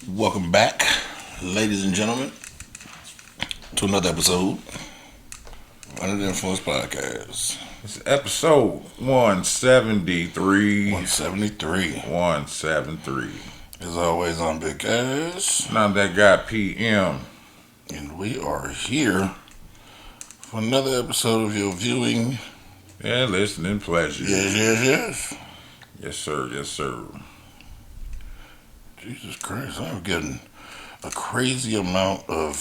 Welcome back, ladies and gentlemen, to another episode of the Influence Podcast. It's episode 173. 173. 173. As always, I'm Big Ass. And I'm that guy PM. And we are here for another episode of your viewing. Yeah, listening pleasure. Yes. Yes, sir. Yes, sir. Jesus Christ, I'm getting a crazy amount of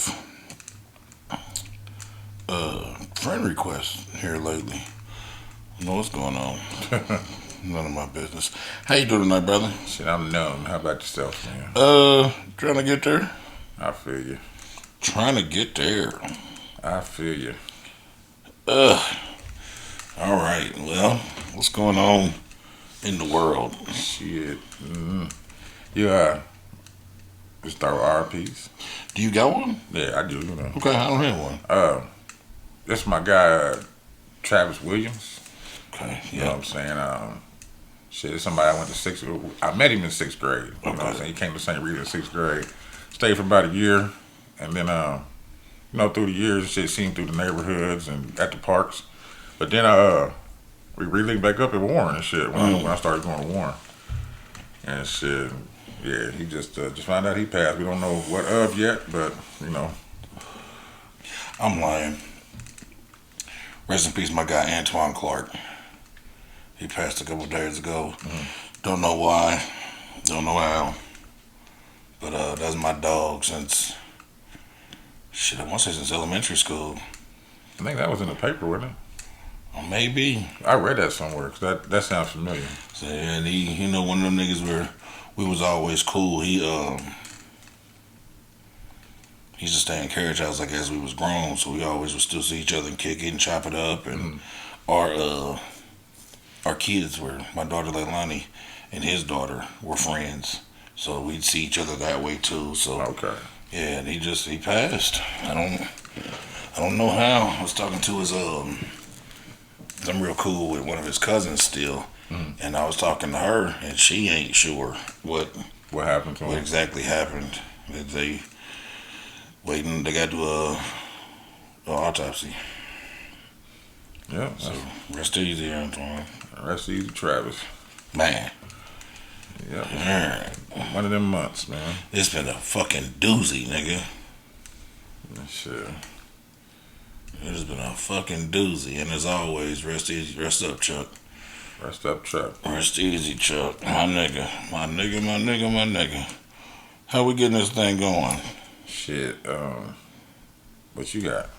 friend requests here lately. I don't know what's going on. None of my business. How you doing tonight, brother? Shit, I'm numb. How about yourself, man? Trying to get there. I feel you. Trying to get there. I feel you. All right. Well, what's going on in the world? Shit. You start with RPs? Do you got one? Yeah, I do, you know. Okay, I don't have one. This my guy, Travis Williams. Okay, You know what I'm saying? Shit, it's somebody I went to sixth. I met him in sixth grade. You know what I'm saying? He came to St. Rita in sixth grade. Stayed for about a year, and then through the years, shit, seen through the neighborhoods and at the parks. But then we re-linked back up at Warren and shit when I started going to Warren. And shit, yeah, he just found out he passed. We don't know what of yet, but you know. I'm lying. Rest in peace, my guy Antoine Clark. He passed a couple days ago. Don't know why. Don't know how. But that's my dog since, shit, I want to say since elementary school. I think that was in the paper, wasn't it? Or maybe. I read that somewhere, cause that sounds familiar. So, yeah, and he, one of them niggas where we was always cool. He used to stay in carriage house like as we was grown, so we always would still see each other and kick it and chop it up. And our kids were, my daughter Leilani and his daughter were friends, so we'd see each other that way too. So Okay. yeah, and he passed. I don't know how. I was talking to his I'm real cool with one of his cousins still, and I was talking to her, and she ain't sure what happened to him? what exactly happened. They waiting. They got to do a autopsy. Yeah. So rest easy, Antoine. Rest easy, Travis. Man, Yeah. man, One of them months, man. it's been a fucking doozy, nigga. Shit. It's been a fucking doozy, and as always, rest easy, rest up, Chuck. Rest up, Chuck. Rest easy, Chuck. My nigga, my nigga, my nigga, my nigga. How we getting this thing going? Shit. What you got?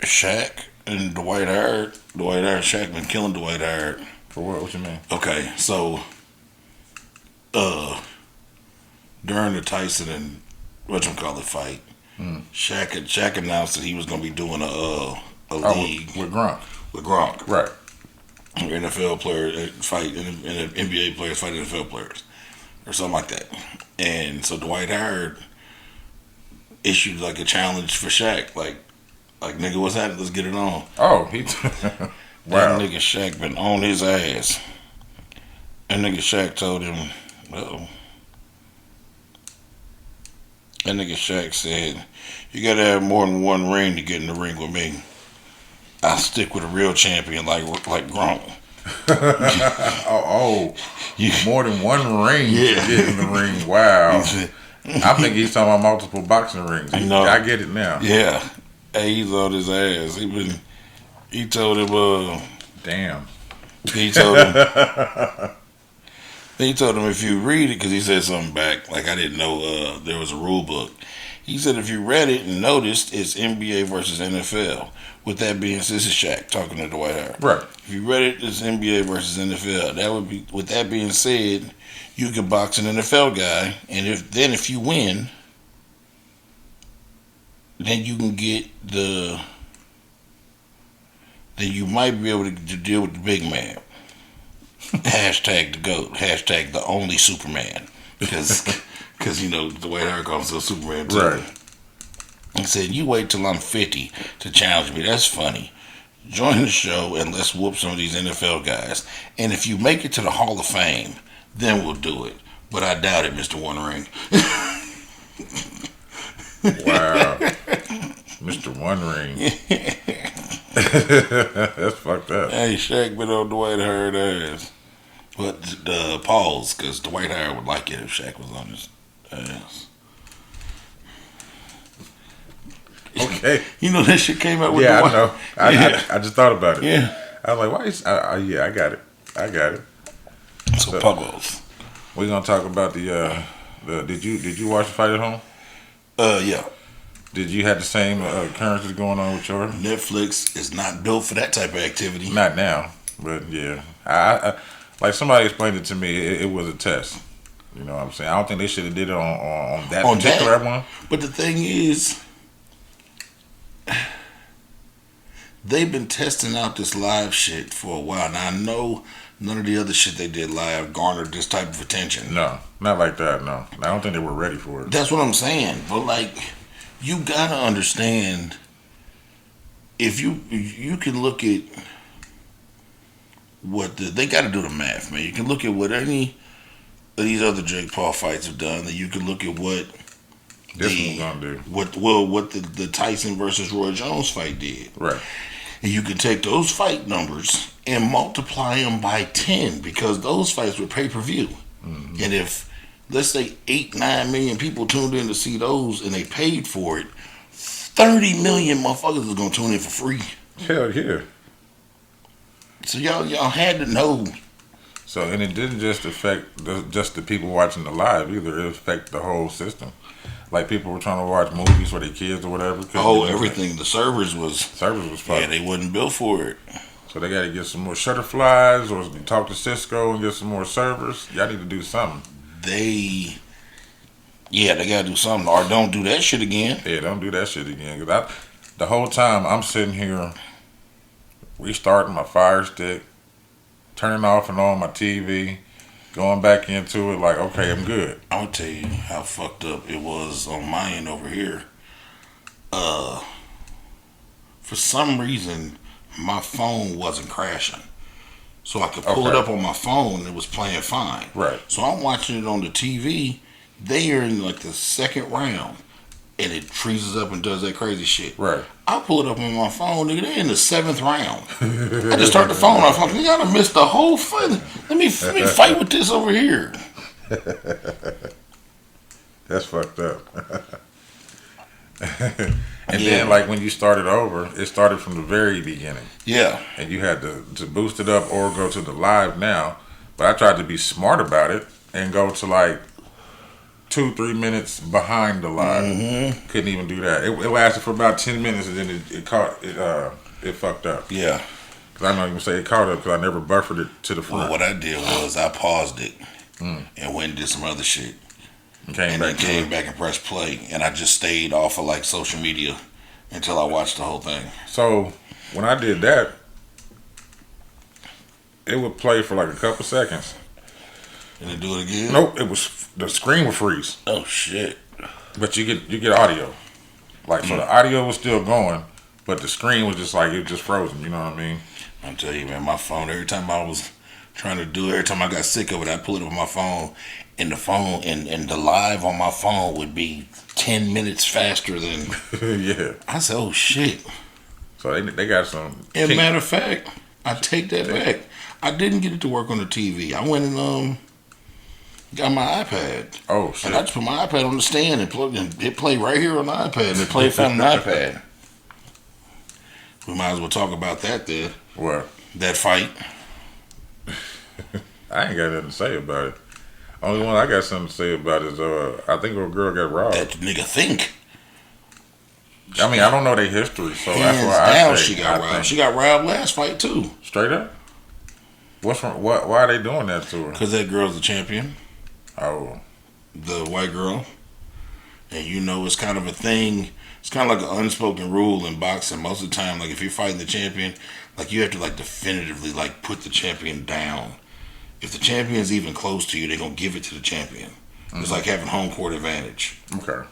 Shaq and Dwight Howard. Shaq been killing Dwight Howard. For what? What you mean? Okay, so during the Tyson and whatchamacallit fight, Shaq announced that he was gonna be doing a league with Gronk. with Gronk. Right. NFL player fight and NBA players fight NFL players or something like that. And so Dwight Howard issued like a challenge for Shaq, like nigga, what's happening? Let's get it on. Oh, That wow. nigga Shaq been on his ass. And nigga Shaq told him, that nigga Shaq said, you gotta have more than one ring to get in the ring with me. I stick with a real champion like Gronk. More than one ring to Yeah. get in the ring. Wow. I think he's talking about multiple boxing rings. I get it now. Yeah. Hey, he's on his ass. He told him, Damn. he told him, if you read it, because he said something back, like I didn't know there was a rule book. He said if you read it and noticed, it's NBA versus NFL. With that being said, this is Shaq talking to Dwight Howard. Right. If you read it, it's NBA versus NFL. That would be. With that being said, you could box an NFL guy, and if you win, then you can get then you might be able to deal with the big man. Hashtag the GOAT. Hashtag the only Superman. Because the way Howard calls himself Superman too. Right. He said, you wait till I'm 50 to challenge me. That's funny. Join the show and let's whoop some of these NFL guys. And if you make it to the Hall of Fame, then we'll do it. But I doubt it, Mr. One Ring. Wow. Mr. One Ring. That's fucked up. Hey, Shaq been on Dwight Howard ass. But pause, because Dwight Howard would like it if Shaq was on his ass. Okay. You know that shit came out with Yeah, Dwight. I know. Yeah. I just thought about it. Yeah. I was like, why is... yeah, I got it. So Puggles. We're going to talk about the... Did you watch the fight at home? Yeah. Did you have the same occurrences going on with your... Netflix is not built for that type of activity. Not now, but yeah. I like somebody explained it to me. It was a test. You know what I'm saying? I don't think they should have did it on that particular one. But the thing is, they've been testing out this live shit for a while. Now, I know none of the other shit they did live garnered this type of attention. No, not like that, no. I don't think they were ready for it. That's what I'm saying. But, like, you gotta understand, if you can look at what they gotta do the math, man. You can look at what any of these other Jake Paul fights have done. That you can look at what This one's gonna do. what the Tyson versus Roy Jones fight did. Right. And you can take those fight numbers and multiply them by 10 because those fights were pay-per-view. Mm-hmm. And if, let's say, 8-9 million people tuned in to see those and they paid for it, 30 million motherfuckers is going to tune in for free. Hell yeah. So y'all had to know. So, and it didn't just affect just the people watching the live either. It affected the whole system. Like people were trying to watch movies for their kids or whatever. Oh, everything. The servers was fucked. Yeah, they wasn't built for it. So they got to get some more shutterflies or talk to Cisco and get some more servers. Y'all need to do something. They got to do something. Or don't do that shit again. Yeah, don't do that shit again. Cause the whole time I'm sitting here restarting my Fire Stick, turning off and on my TV, going back into it like, okay, I'm good. I'm going to tell you how fucked up it was on my end over here. For some reason, my phone wasn't crashing. So I could pull it up on my phone and it was playing fine. Right. So I'm watching it on the TV. They are in like the second round. And it freezes up and does that crazy shit. Right. I pull it up on my phone, nigga. They're in the 7th round. I just start the phone off. I'm like, nigga, I done missed the whole fight. Let me fight with this over here. That's fucked up. And then, like, when you started over, it started from the very beginning. Yeah. And you had to boost it up or go to the live now. But I tried to be smart about it and go to, like, 2-3 minutes behind the live. Mm-hmm. Couldn't even do that. It lasted for about 10 minutes and then it fucked up. Yeah. Because I'm not even say it caught up because I never buffered it to the front. Well, what I did was I paused it and went and did some other shit. And then came back and pressed play. And I just stayed off of like social media until I watched the whole thing. So when I did that, it would play for like a couple seconds. And then do it again? Nope, the screen would freeze. Oh shit. But you get audio. Like so the audio was still going, but the screen was just like it was just frozen, you know what I mean? I'm telling you, man, my phone, every time I was trying to do it, every time I got sick of it, I'd pull it up on my phone, and the phone and the live on my phone would be 10 minutes faster than yeah. I said, oh shit. So they got some. And matter of fact, I take that back. I didn't get it to work on the TV. I went and got my iPad. Oh shit. And I just put my iPad on the stand and it played right here on the iPad and it played from the iPad. We might as well talk about that there. What? That fight. I ain't got nothing to say about it. Only one I got something to say about is I think a girl got robbed. That nigga think. I mean, I don't know their history, so Hands that's why down I say she got robbed. She got robbed last fight too. Straight up. What's wrong? Why are they doing that to her? Because that girl's a champion. Oh. The white girl. And you know, it's kind of a thing. It's kind of like an unspoken rule in boxing. Most of the time, like if you're fighting the champion, like you have to like definitively like put the champion down. If the champion's even close to you, they're gonna give it to the champion. Mm-hmm. It's like having home court advantage. Okay.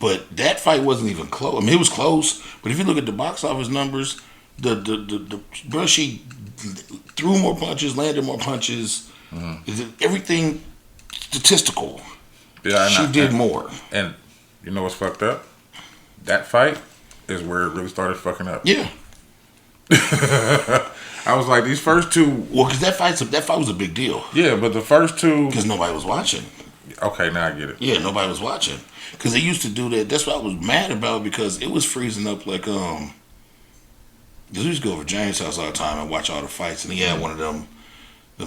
But that fight wasn't even close. I mean, it was close. But if you look at the box office numbers, the girl, she threw more punches, landed more punches Is it everything statistical? Yeah, She did more. And you know what's fucked up? That fight is where it really started fucking up. Yeah. I was like, these first two. Well, because that fight was a big deal. Yeah, but the first two. Because nobody was watching. Okay, now I get it. Yeah, nobody was watching. Because they used to do that. That's what I was mad about, because it was freezing up like Because we used to go over James' house all the time and watch all the fights, and he had one of them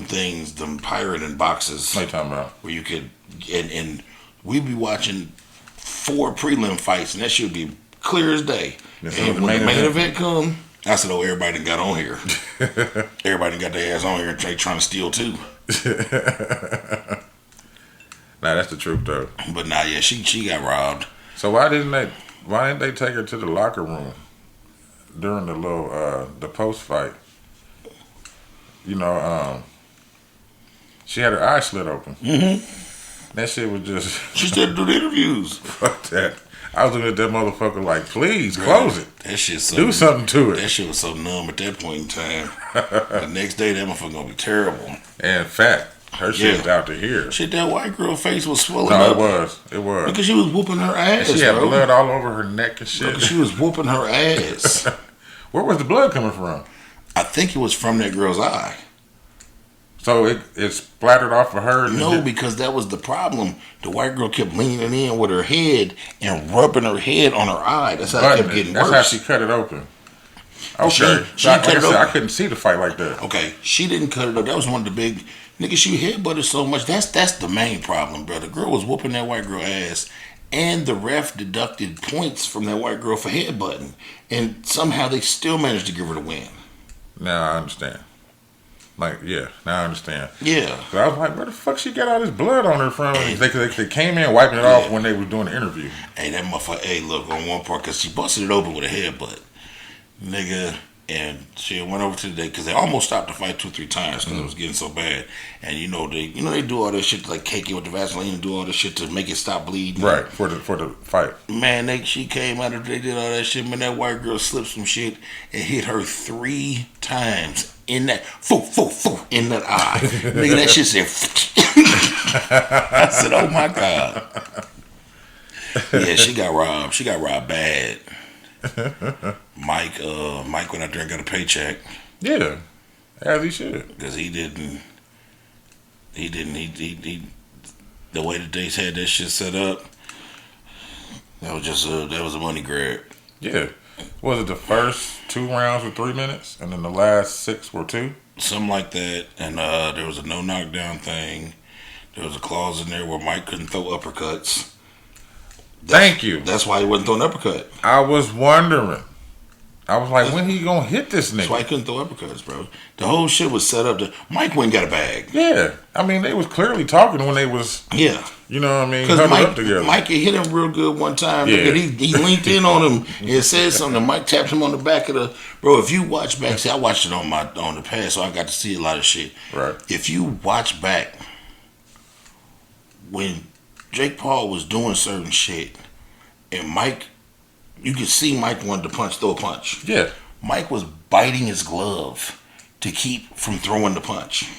things, them pirate and boxes. What are you talking about? Where you could, and we'd be watching 4 prelim fights, and that should be clear as day. And when the main event come, I said, "Oh, everybody done got on here. Everybody done got their ass on here and they trying to steal too." Nah, that's the truth though. But nah, yeah, she got robbed. So why didn't they take her to the locker room during the little the post fight? You know, she had her eyes slit open. Mm-hmm. That shit was just. She started doing interviews. Fuck that. I was looking at that motherfucker like, please close it. That shit do something to it. That shit was so numb at that point in time. The next day, that motherfucker gonna be terrible. And fat. Her shit was out to here. Shit, that white girl face was swollen up. No, it was. Because she was whooping her ass. And she had blood all over her neck and shit. Because she was whooping her ass. Where was the blood coming from? I think it was from that girl's eye. So it splattered off of her? No, because that was the problem. The white girl kept leaning in with her head and rubbing her head on her eye. That's how it kept getting worse. That's how she cut it open. Okay. I couldn't see the fight like that. Okay. She didn't cut it up. That was one of the big... Nigga, she headbutted so much. That's the main problem, bro. The girl was whooping that white girl ass, and the ref deducted points from that white girl for headbutting. And somehow they still managed to give her the win. Now I understand. Like, yeah, now I understand. Yeah. So I was like, where the fuck she got all this blood on her from? They came in wiping it off when they were doing the interview. Hey, that motherfucker, hey, look, on one part, because she busted it open with a headbutt. Nigga, and she went over to the day, because they almost stopped the fight 2-3 times because it was getting so bad. And they do all that shit to like cake it with the Vaseline and do all this shit to make it stop bleeding. Right, for the fight. Man, she came out of they did all that shit. Man, that white girl slipped some shit and hit her 3 times in that in that eye. Nigga, that shit said I said, oh my God. Yeah, she got robbed. She got robbed bad. Mike went out there and got a paycheck. Yeah, as he should. Because he the way that they had that shit set up, that was a money grab. Yeah. Was it the first 2 rounds were 3 minutes, and then the last 6 were 2? Something like that. And there was a no knockdown thing. There was a clause in there where Mike couldn't throw uppercuts. Thank you. That's why he wasn't throwing uppercut. I was wondering. I was like, when he gonna hit this nigga? That's why he couldn't throw uppercuts, bro. The whole shit was set up. Mike went and got a bag. Yeah. I mean, they was clearly talking when they was... Yeah. You know what I mean? Because up together. Mike hit him real good one time. Yeah. He linked in on him and said something. Mike tapped him on the back of the... Bro, if you watch back... See, I watched it on the past, so I got to see a lot of shit. Right. If you watch back, when Jake Paul was doing certain shit, and Mike... You could see Mike wanted to throw a punch. Yeah. Mike was biting his glove to keep from throwing the punch.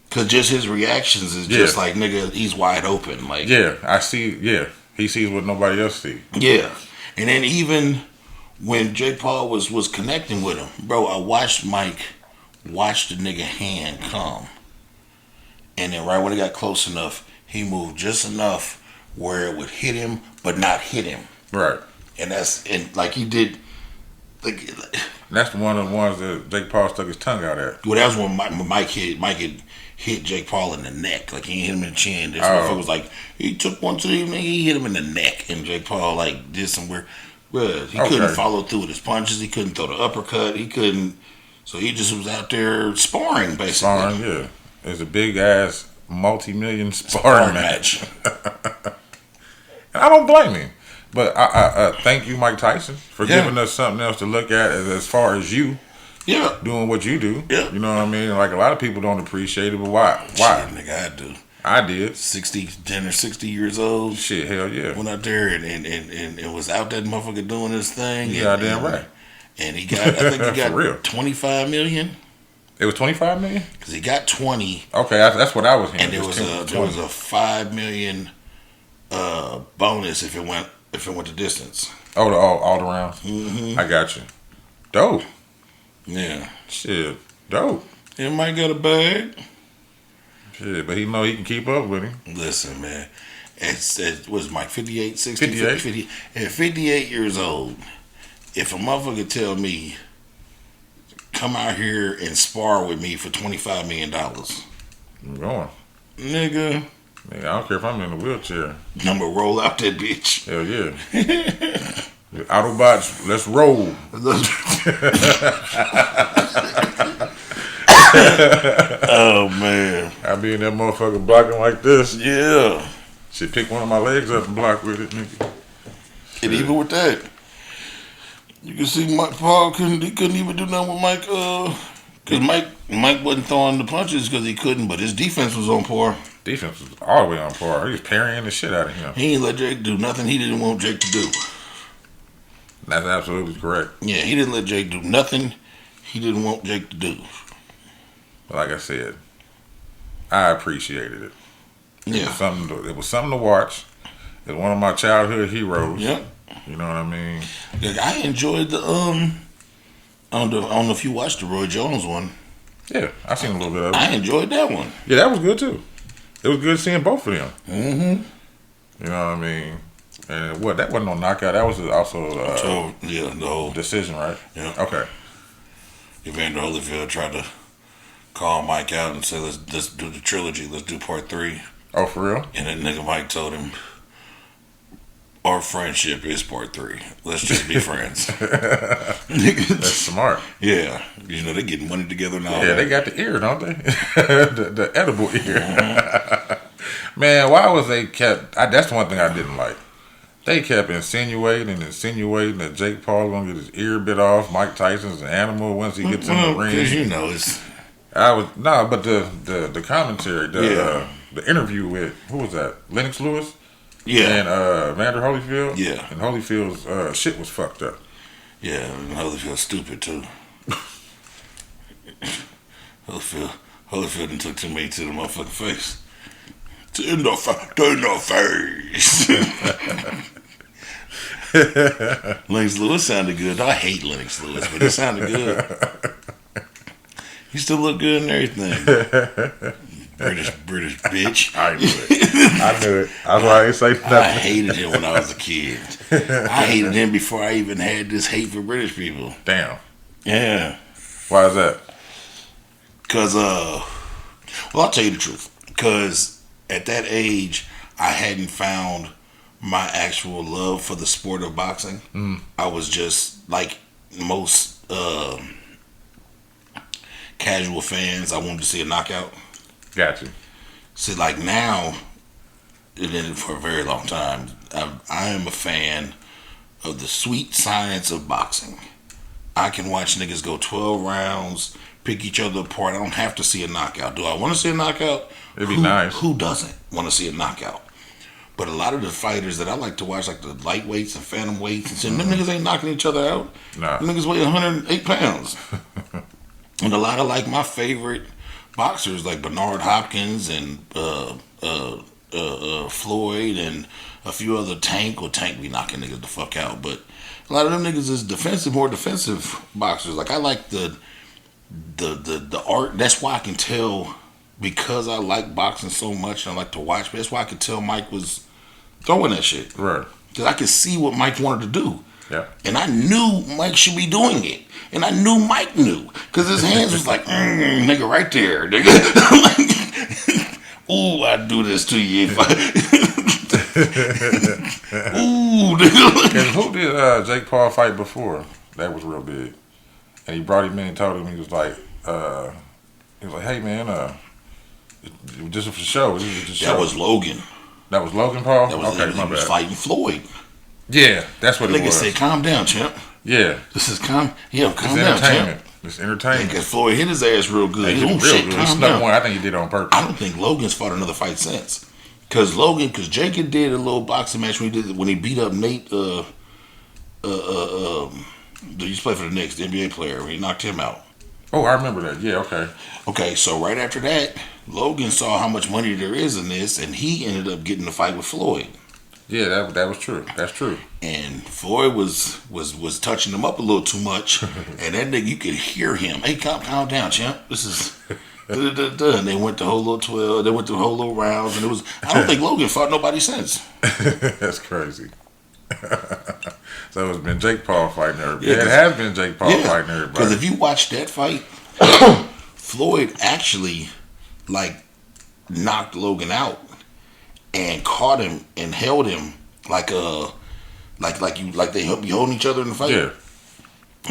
Because just his reactions is just like, nigga, he's wide open. Like, yeah, I see. Yeah, he sees what nobody else sees. Yeah. And then even when Jake Paul was connecting with him, bro, I watched Mike watch the nigga hand come. And then right when it got close enough, he moved just enough where it would hit him, but not hit him. Right. And like he did. That's one of the ones that Jake Paul stuck his tongue out at. Well, that was when Mike had hit Jake Paul in the neck. Like, he hit him in the chin. This motherfucker was like, he took one to the nigga, he hit him in the neck. And Jake Paul, like, did some weird... Well, he couldn't follow through with his punches. He couldn't throw the uppercut. He couldn't... So he just was out there sparring, basically. Sparring, yeah. It's a big-ass, multi-million sparring match. And I don't blame him. But I thank you, Mike Tyson, for giving us something else to look at as far as you doing what you do. Yeah. You know what I mean? Like, a lot of people don't appreciate it, but why? Why? Shit, nigga, I do. I did. 10 or 60 years old. Shit, hell yeah. Went out there and was out that motherfucker doing his thing. Yeah, damn right. And he got, I think he got real. 25 million. It was 25 million. Because he got 20. Okay, that's what I was hearing. And there was a $5 million bonus if it went the distance. Oh, all the rounds. Mm-hmm. I got you. Dope. Yeah. Shit. Dope. He might get a bag. Shit, but he know he can keep up with him. Listen, man. It was Mike 58, 60, 58. 50. At 58 years old, if a motherfucker tell me, come out here and spar with me for $25 million. I'm going. Nigga. I don't care if I'm in a wheelchair. I'm gonna roll out that bitch. Hell yeah. Autobots, let's roll. Oh, man. I be in that motherfucker blocking like this. Yeah. Shit, pick one of my legs up and block with it, nigga. And even with that, you can see Mike Paul couldn't even do nothing with Mike. Because Mike wasn't throwing the punches because he couldn't, but his defense was on par. Defense was all the way on par. He was parrying the shit out of him. He ain't let Jake do nothing he didn't want Jake to do. That's absolutely correct. Yeah, he didn't let Jake do nothing he didn't want Jake to do. But like I said, I appreciated it. Yeah. It was something to watch. It was one of my childhood heroes. Yep. You know what I mean? Yeah, I enjoyed the I don't know if you watched the Roy Jones one. Yeah, I seen a little bit of it. I enjoyed that one. Yeah, that was good too. It was good seeing both of them. Mm-hmm. You know what I mean? And that wasn't no knockout. That was also the whole decision, right? Yeah. Okay. Evander Holyfield tried to call Mike out and say, let's do the trilogy. Let's do part 3. Oh, for real? And then nigga Mike told him, our friendship is part 3. Let's just be friends. That's smart. Yeah. You know, they getting money together now. Yeah, they got the ear, don't they? the edible ear. Mm-hmm. Man, why was they kept... that's one thing I didn't like. They kept insinuating that Jake Paul gonna get his ear bit off. Mike Tyson's an animal once he gets in the ring. Because you know it's... But the commentary, the interview with, who was that? Lennox Lewis? Yeah. And Evander Holyfield? Yeah. And Holyfield's shit was fucked up. Yeah, and Holyfield's stupid too. Holyfield done took too many to the motherfucking face. In the face. Lennox Lewis sounded good. I hate Lennox Lewis, but it sounded good. He still look good and everything. British bitch. I knew it. That's why I didn't say nothing. I hated him when I was a kid. I hated him before I even had this hate for British people. Damn. Yeah. Why is that? Because, well, I'll tell you the truth. Because at that age, I hadn't found my actual love for the sport of boxing. I was just like most casual fans. I wanted to see a knockout. Got you. See, like now, and then for a very long time, I am a fan of the sweet science of boxing. I can watch niggas go 12 rounds, pick each other apart. I don't have to see a knockout. Do I want to see a knockout? It'd be nice. Who doesn't want to see a knockout? But a lot of the fighters that I like to watch, like the lightweights and phantom weights, and saying them niggas ain't knocking each other out. Nah. Them niggas weigh 108 pounds. And a lot of like my favorite boxers, like Bernard Hopkins and Floyd and a few other Tank be knocking niggas the fuck out. But a lot of them niggas is more defensive boxers. Like I like the art. That's why I can tell, because I like boxing so much and I like to watch. But that's why I could tell Mike was throwing that shit. Right. Because I could see what Mike wanted to do. Yeah. And I knew Mike should be doing it. And I knew Mike knew. Because his hands was like, nigga, right there, nigga. Like, ooh, I'd do this to you if I... Ooh, nigga. And who did Jake Paul fight before? That was real big. And he brought him in and told him, he was like, hey, man, just for the show. That was Logan. That was Logan Paul? That was, okay, he my was bad. fighting Floyd. Yeah, that's what it Nigga was. said, calm down, champ. Yeah. This is calm down, champ. It's entertainment. Because Floyd hit his ass real good. He did real good. He snuck one. I think he did it on purpose. I don't think Logan's fought another fight since. Because Jake did a little boxing match when he beat up Nate, he used to play for the Knicks, the NBA player, when he knocked him out. Oh, I remember that. Yeah, okay. Okay, so right after that, Logan saw how much money there is in this, and he ended up getting the fight with Floyd. Yeah, that was true. That's true. And Floyd was touching him up a little too much, and that nigga, you could hear him. Hey, calm down, champ. This is. And they went the whole little 12. They went the whole little rounds, and it was. I don't think Logan fought nobody since. That's crazy. So it's been Jake Paul fighting everybody. Yeah, it has been Jake Paul fighting everybody. Because if you watch that fight, Floyd actually like knocked Logan out and caught him and held him like they be holding each other in the fight. Yeah.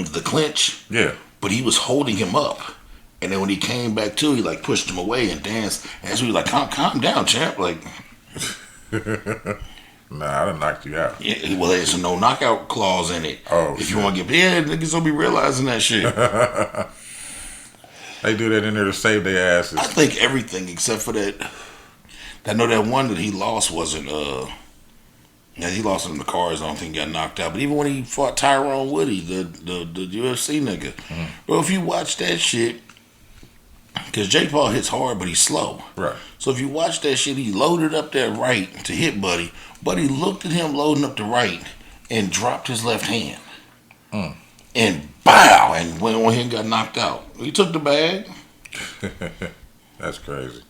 The clinch. Yeah. But he was holding him up. And then when he came back to, he like pushed him away and danced. And that's when he was like, calm down, champ. Like, nah, I done knocked you out. Yeah, well, there's a no knockout clause in it. Oh, if you want to get, niggas don't be realizing that shit. They do that in there to save their asses. I think everything except for that. I know that one that he lost wasn't. Yeah, he lost in the cars. I don't think he got knocked out. But even when he fought Tyrone Woodley, the UFC nigga, bro, if you watch that shit. Because Jake Paul hits hard, but he's slow. Right. So if you watch that shit, he loaded up that right to hit Buddy. Buddy looked at him loading up the right and dropped his left hand. And bow! And went on here and got knocked out. He took the bag. That's crazy.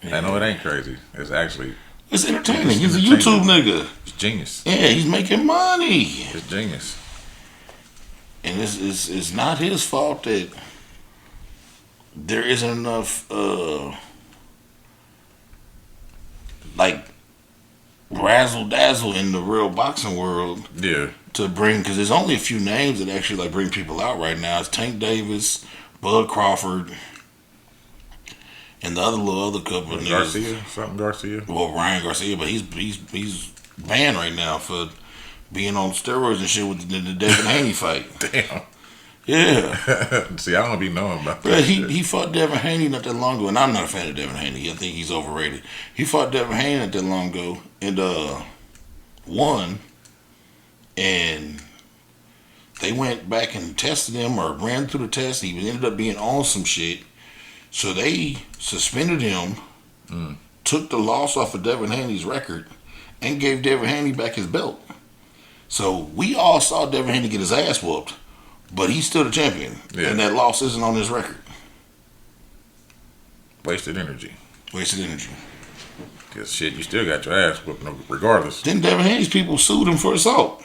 I know it ain't crazy. It's actually... It's entertaining. He's a YouTube nigga. It's genius. Yeah, he's making money. It's genius. And it's not his fault that... there isn't enough, like, razzle-dazzle in the real boxing world. Yeah. To bring, because there's only a few names that actually, like, bring people out right now. It's Tank Davis, Bud Crawford, and the other couple of niggas. Garcia? Well, Ryan Garcia, but he's banned right now for being on steroids and shit with the Devin Haney fight. Damn. Yeah. See, I don't be knowing about that. But he fought Devin Haney not that long ago, and I'm not a fan of Devin Haney. I think he's overrated. He fought Devin Haney not that long ago and won, and they went back and tested him or ran through the test. He ended up being on some shit, so they suspended him, took the loss off of Devin Haney's record, and gave Devin Haney back his belt. So we all saw Devin Haney get his ass whooped. But he's still the champion, and that loss isn't on his record. Wasted energy. Because shit, you still got your ass whooped regardless. Then Devin Haney's people sued him for assault.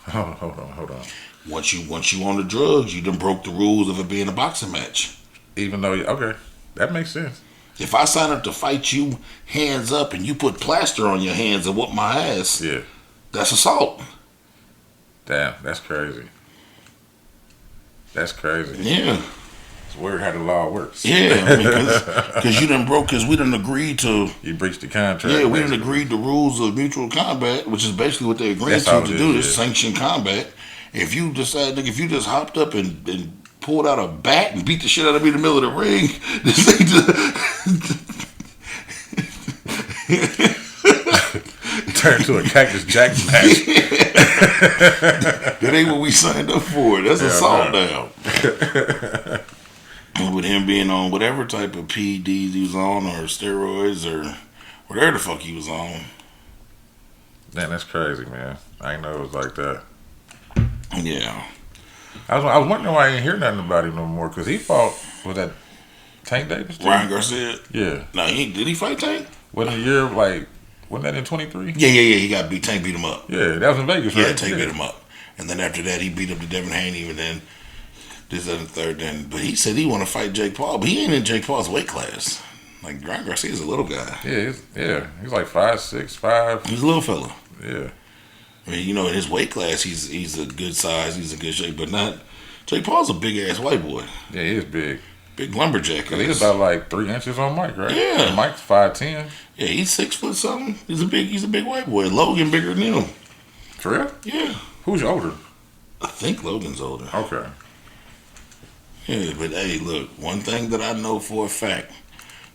Hold on. Once you on the drugs, you done broke the rules of it being a boxing match. Even though, okay, that makes sense. If I sign up to fight you hands up and you put plaster on your hands and whoop my ass, that's assault. Damn, that's crazy. That's crazy. Yeah. It's weird how the law works. Yeah, because you done broke, because we done agreed to... You breached the contract. Yeah, we done agreed to rules of mutual combat, which is basically what they agreed to do this, sanctioned combat. If you decide, if you just hopped up and pulled out a bat and beat the shit out of me in the middle of the ring, this ain't turn to a Cactus Jack match. That ain't what we signed up for. That's assault now. And with him being on whatever type of PEDs he was on, or steroids, or whatever the fuck he was on. Man, that's crazy, man. I didn't know it was like that. Yeah. I was wondering why I didn't hear nothing about him no more, because he fought, was that Tank Davis? Ryan Garcia? Yeah. No, did he fight Tank? Wasn't a year, like, wasn't that in 23? Yeah. He got beat. Tank beat him up. Yeah, that was in Vegas, right? Yeah, Tank beat him up. And then after that, he beat up the Devin Haney, and then this, that, and third. But he said he want to fight Jake Paul, but he ain't in Jake Paul's weight class. Like, Ryan Garcia's a little guy. Yeah, he's like 5'6", 5. He's a little fella. Yeah. I mean, in his weight class, he's a good size, he's a good shape, but not... Jake Paul's a big-ass white boy. Yeah, he is big. Big lumberjack. He's about like 3 inches on Mike, right? Yeah. And Mike's 5'10". Yeah, he's 6 foot something. He's a big white boy. Logan bigger than him. For real? Yeah. Who's older? I think Logan's older. Okay. Yeah, but hey, look, one thing that I know for a fact,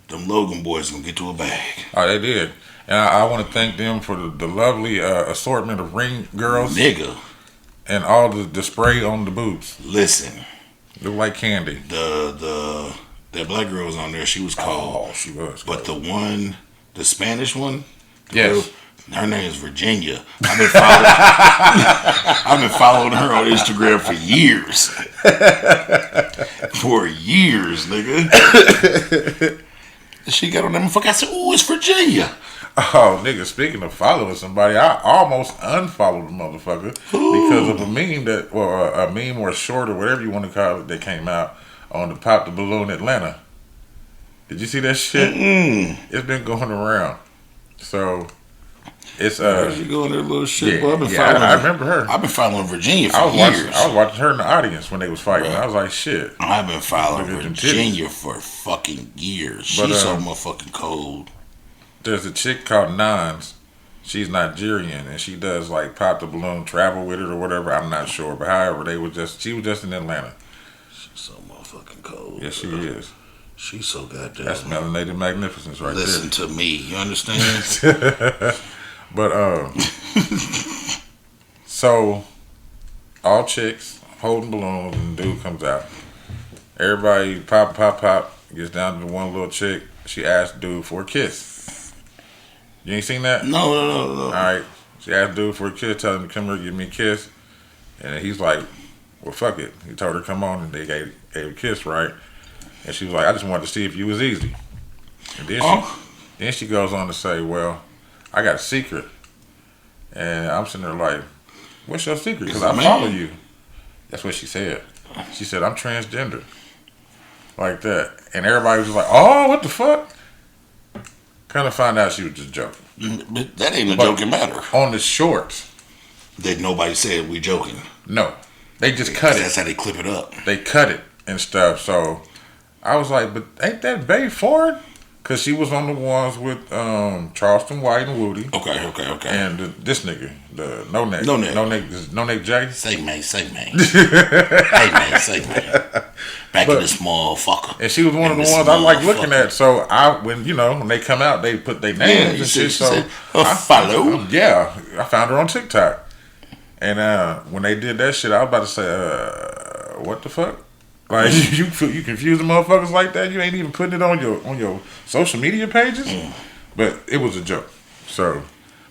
them Logan boys gonna get to a bag. Oh, they did. And I want to thank them for the lovely assortment of ring girls. Nigga. And all the spray on the boobs. Listen, Look like candy. That black girl was on there. She was cold. Oh, she was. But the Spanish one, yes. Her name is Virginia. I've been following her on Instagram for years. For years, nigga. She got on that motherfucker. I said, "Ooh, it's Virginia." Oh, nigga, speaking of following somebody, I almost unfollowed the motherfucker because of a meme a meme or a short or whatever you want to call it that came out on the Pop the Balloon Atlanta. Did you see that shit? It's been going around. So it's she going there little shit. Yeah, I remember her. I've been following Virginia for years. I was watching her in the audience when they was fighting. I was like, shit. I've been following Virginia for fucking years. She's so motherfucking cold. There's a chick called Nans. She's Nigerian and she does like Pop the Balloon, travel with it or whatever. I'm not sure, but however, she was just in Atlanta. She's so motherfucking cold. Yes, she is. She's so goddamn. That's melanated magnificence right there. Listen to me, you understand? But so all chicks holding balloons and the dude comes out. Everybody pop, gets down to the one little chick. She asked the dude for a kiss. You ain't seen that? No. All right. She asked the dude for a kiss, tell him to come here, give me a kiss. And he's like, well, fuck it. He told her come on, and they gave a kiss, right? And she was like, I just wanted to see if you was easy. And then she goes on to say, well, I got a secret. And I'm sitting there like, what's your secret? Because I follow you. That's what she said. She said, I'm transgender. Like that. And everybody was just like, oh, what the fuck? Kind of find out she was just joking. But that ain't a joking matter. On the shorts. That nobody said we joking. No. They just cut it. That's how they clip it up. They cut it and stuff. So I was like, but ain't that Bay Ford? Because she was on the ones with Charleston White and Woody. Okay. And this nigga, the No Neck. No Neck Jay. Say man. Hey man, say man. Back in this motherfucker. And she was one of the ones I like looking at. So when they come out, they put their names and shit. So I follow. I found her on TikTok. And when they did that shit, I was about to say, what the fuck? Like you confuse the motherfuckers like that? You ain't even putting it on your social media pages? But it was a joke. So,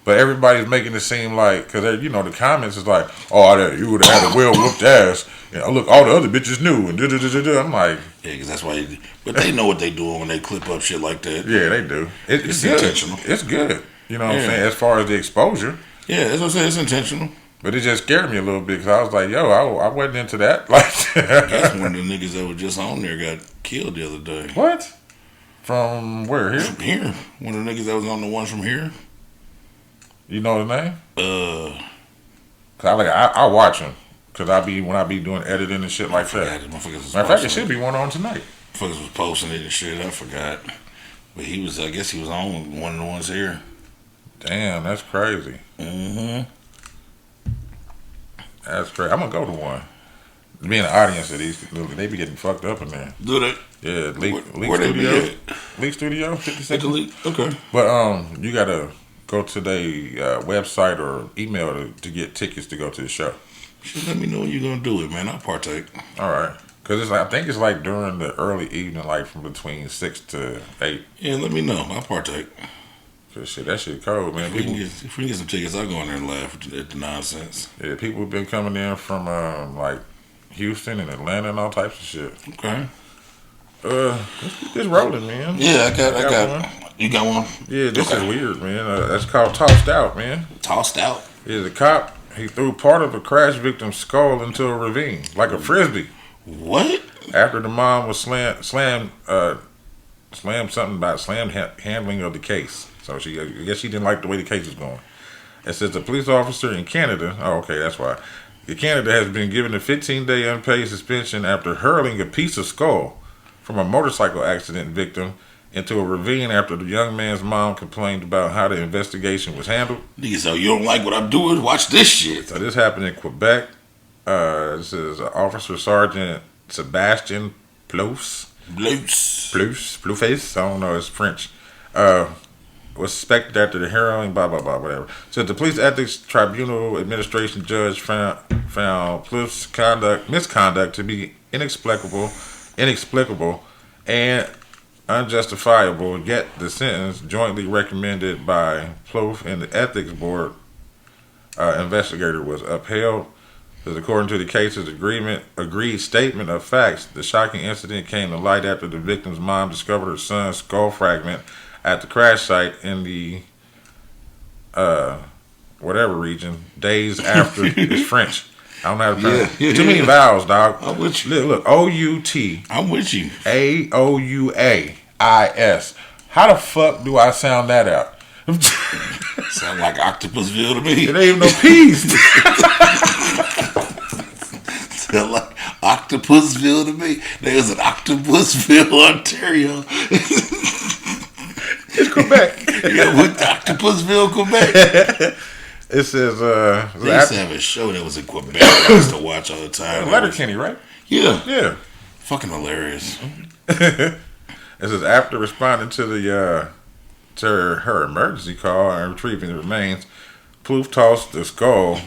but everybody's making it seem like, because the comments is like, oh, you would have had a well whooped ass. And look, all the other bitches knew. And I'm like, yeah, because that's why. But they know what they doing when they clip up shit like that. Yeah, they do. It's good. Intentional. It's good. You know what I'm saying? As far as the exposure. Yeah, that's what I'm saying. It's intentional. But it just scared me a little bit because I was like, yo, I wasn't into that. Like, that's one of the niggas that was just on there got killed the other day. What? From where? Here? From here. One of the niggas that was on the one from here. You know the name? Cause I watch him because when I be doing editing and shit like that. Matter of fact, it should be one on tonight. Motherfuckers was posting it and shit. I forgot. But I guess he was on one of the ones here. Damn, that's crazy. That's crazy. I'm gonna go to one. Be in the audience of these, they be getting fucked up in there. Do they? Yeah, Leak Studio. Leak Studio, 56. Okay. But you gotta go to their website or email to get tickets to go to the show. Just let me know when you're gonna do it, man. I'll partake. All right. Cause I think it's like during the early evening, like from between 6 to 8. Yeah, let me know. I'll partake. That shit cold, man. If we can get some tickets, I'll go in there and laugh at the nonsense. Yeah, people have been coming in from like Houston and Atlanta and all types of shit. Okay. Let's keep this rolling, man. Yeah, I got one. You got one? Yeah, this is weird, man. That's called Tossed Out, man. Tossed Out? Yeah, the cop, he threw part of a crash victim's skull into a ravine, like a frisbee. What? After the mom was slammed handling of the case. So I guess she didn't like the way the case was going. It says the police officer in Canada, that's why. Canada has been given a 15-day unpaid suspension after hurling a piece of skull from a motorcycle accident victim into a ravine after the young man's mom complained about how the investigation was handled. Nigga, so you don't like what I'm doing? Watch this shit. So this happened in Quebec. This is Officer Sergeant Sebastian Plouffe. I don't know, it's French. Was suspected after the heroin, blah, blah, blah, whatever. So the Police Ethics Tribunal Administration judge found found Ploufe's misconduct to be inexplicable, and unjustifiable. Yet the sentence, jointly recommended by Plouffe and the ethics board investigator, was upheld. Because according to the case's agreed statement of facts, the shocking incident came to light after the victim's mom discovered her son's skull fragment at the crash site in the whatever region days after. It's French. I don't know how to pronounce it. Too many vowels, dog. I'm with you. Look, O-U-T. I'm with you. A-O-U-A-I-S. How the fuck do I sound that out? Sound like Octopusville to me. It ain't even no P's. Sound like Octopusville to me. There's an Octopusville, Ontario. It's Quebec. Yeah, with Octopusville, Quebec. It says, they used to have a show that was in Quebec I used to watch all the time. Letterkenny, right? Yeah. Yeah. Fucking hilarious. It says, after responding to the to her emergency call and retrieving the remains, Plouffe tossed the skull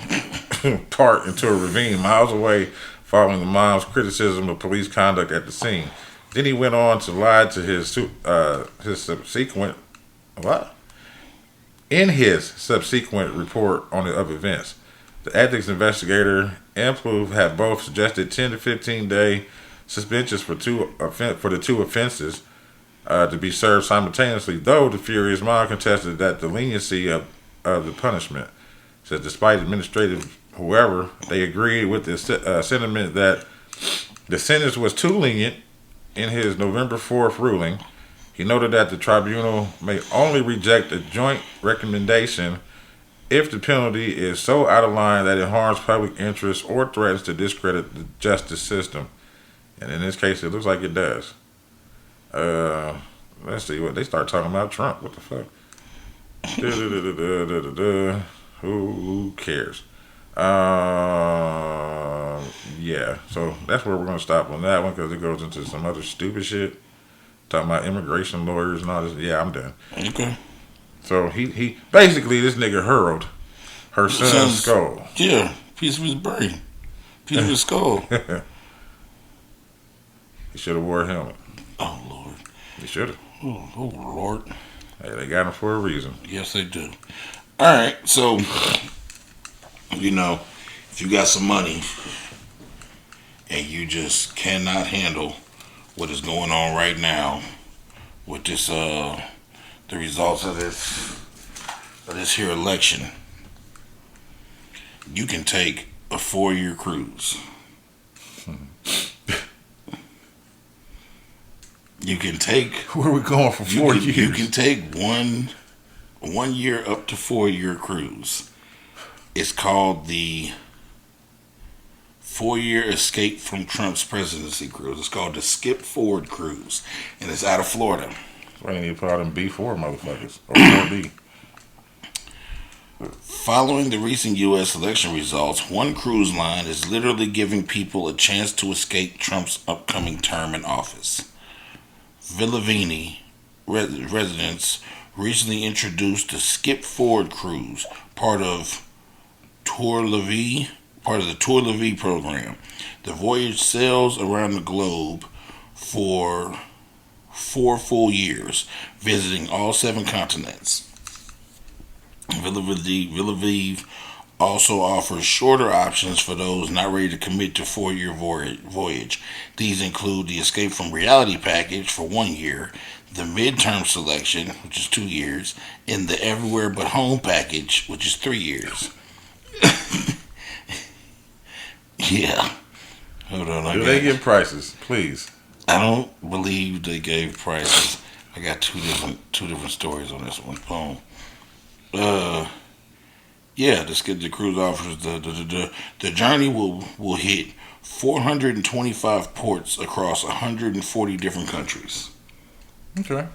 part into a ravine miles away, following the mom's criticism of police conduct at the scene. Then he went on to lie to his subsequent report of events. The ethics investigator and Plouffe have both suggested 10 to 15 day suspensions for the two offenses to be served simultaneously, though the furious mom contested that the leniency of the punishment. Says despite administrative, however, they agreed with the sentiment that the sentence was too lenient. In his November 4th ruling, he noted that the tribunal may only reject a joint recommendation if the penalty is so out of line that it harms public interest or threatens to discredit the justice system. And in this case, it looks like it does. Let's see what they start talking about. Trump. What the fuck? Who cares? Yeah. So that's where we're gonna stop on that one because it goes into some other stupid shit. Talking about immigration lawyers and all this. Yeah, I'm done. Okay. So he basically, this nigga hurled her son's skull. Yeah, piece of his brain, piece of his skull. He should have wore a helmet. Oh Lord. He should have. Oh Lord. Hey, they got him for a reason. Yes, they do. All right, so if you got some money and you just cannot handle what is going on right now with this, the results of this here election, you can take a 4-year cruise. You can take. Where are we going for 4 years? You can take 1 year up to 4-year cruise. It's called the 4-year Escape from Trump's Presidency cruise. It's called the Skip Forward cruise, and it's out of Florida. Why didn't you call them B4 motherfuckers or 4B? Following the recent U.S. election results, one cruise line is literally giving people a chance to escape Trump's upcoming term in office. Villavini residents recently introduced the Skip Forward cruise, part of the Tour La Vie program. The voyage sails around the globe for 4 full years, visiting all 7 continents. Villaviv also offers shorter options for those not ready to commit to 4-year voyage. These include the Escape from Reality package for 1 year, the midterm selection, which is 2 years, and the Everywhere But Home package, which is 3 years. Yeah. Hold on. Do they give prices, please? I don't believe they gave prices. I got two different stories on this one. Boom. Yeah, the cruise offers the journey will hit 425 ports across 140 different countries. Okay.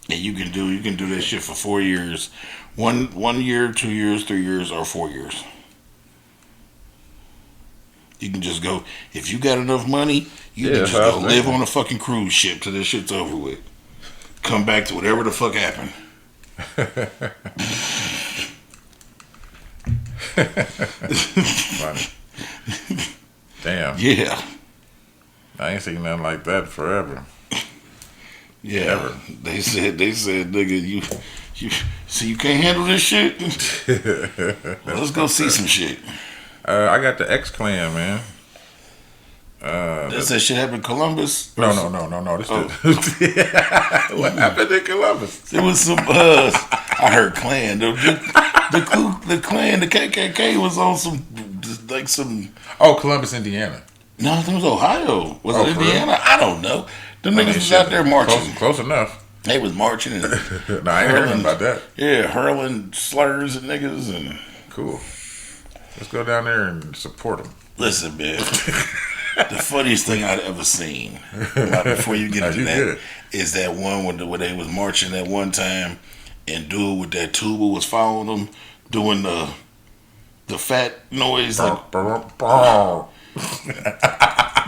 And you can do that shit for 4 years, 1 year, 2 years, 3 years, or 4 years. You can just go if you got enough money. You can just go live on a fucking cruise ship till this shit's over with. Come back to whatever the fuck happened. Funny. Damn. Yeah. I ain't seen nothing like that forever. Yeah. Ever. They said, nigga, you see, you can't handle this shit. Let's go see some shit. I got the X Clan, man. That's that shit happened in Columbus. No. This what happened in Columbus? There was some. I heard Klan. The Klan, the KKK was on some like some. Oh, Columbus, Indiana. No, I think it was Ohio. Was it Indiana? Really? I don't know. Them niggas was out there marching. Close enough. They was marching and no, I ain't heard nothing about that. Yeah, hurling slurs at niggas and. Cool. Let's go down there and support them. Listen, man. The funniest thing I'd ever seen, like before you get into that, is that one where they was marching at one time, and dude with that tuba was following them, doing the fat noise. Like,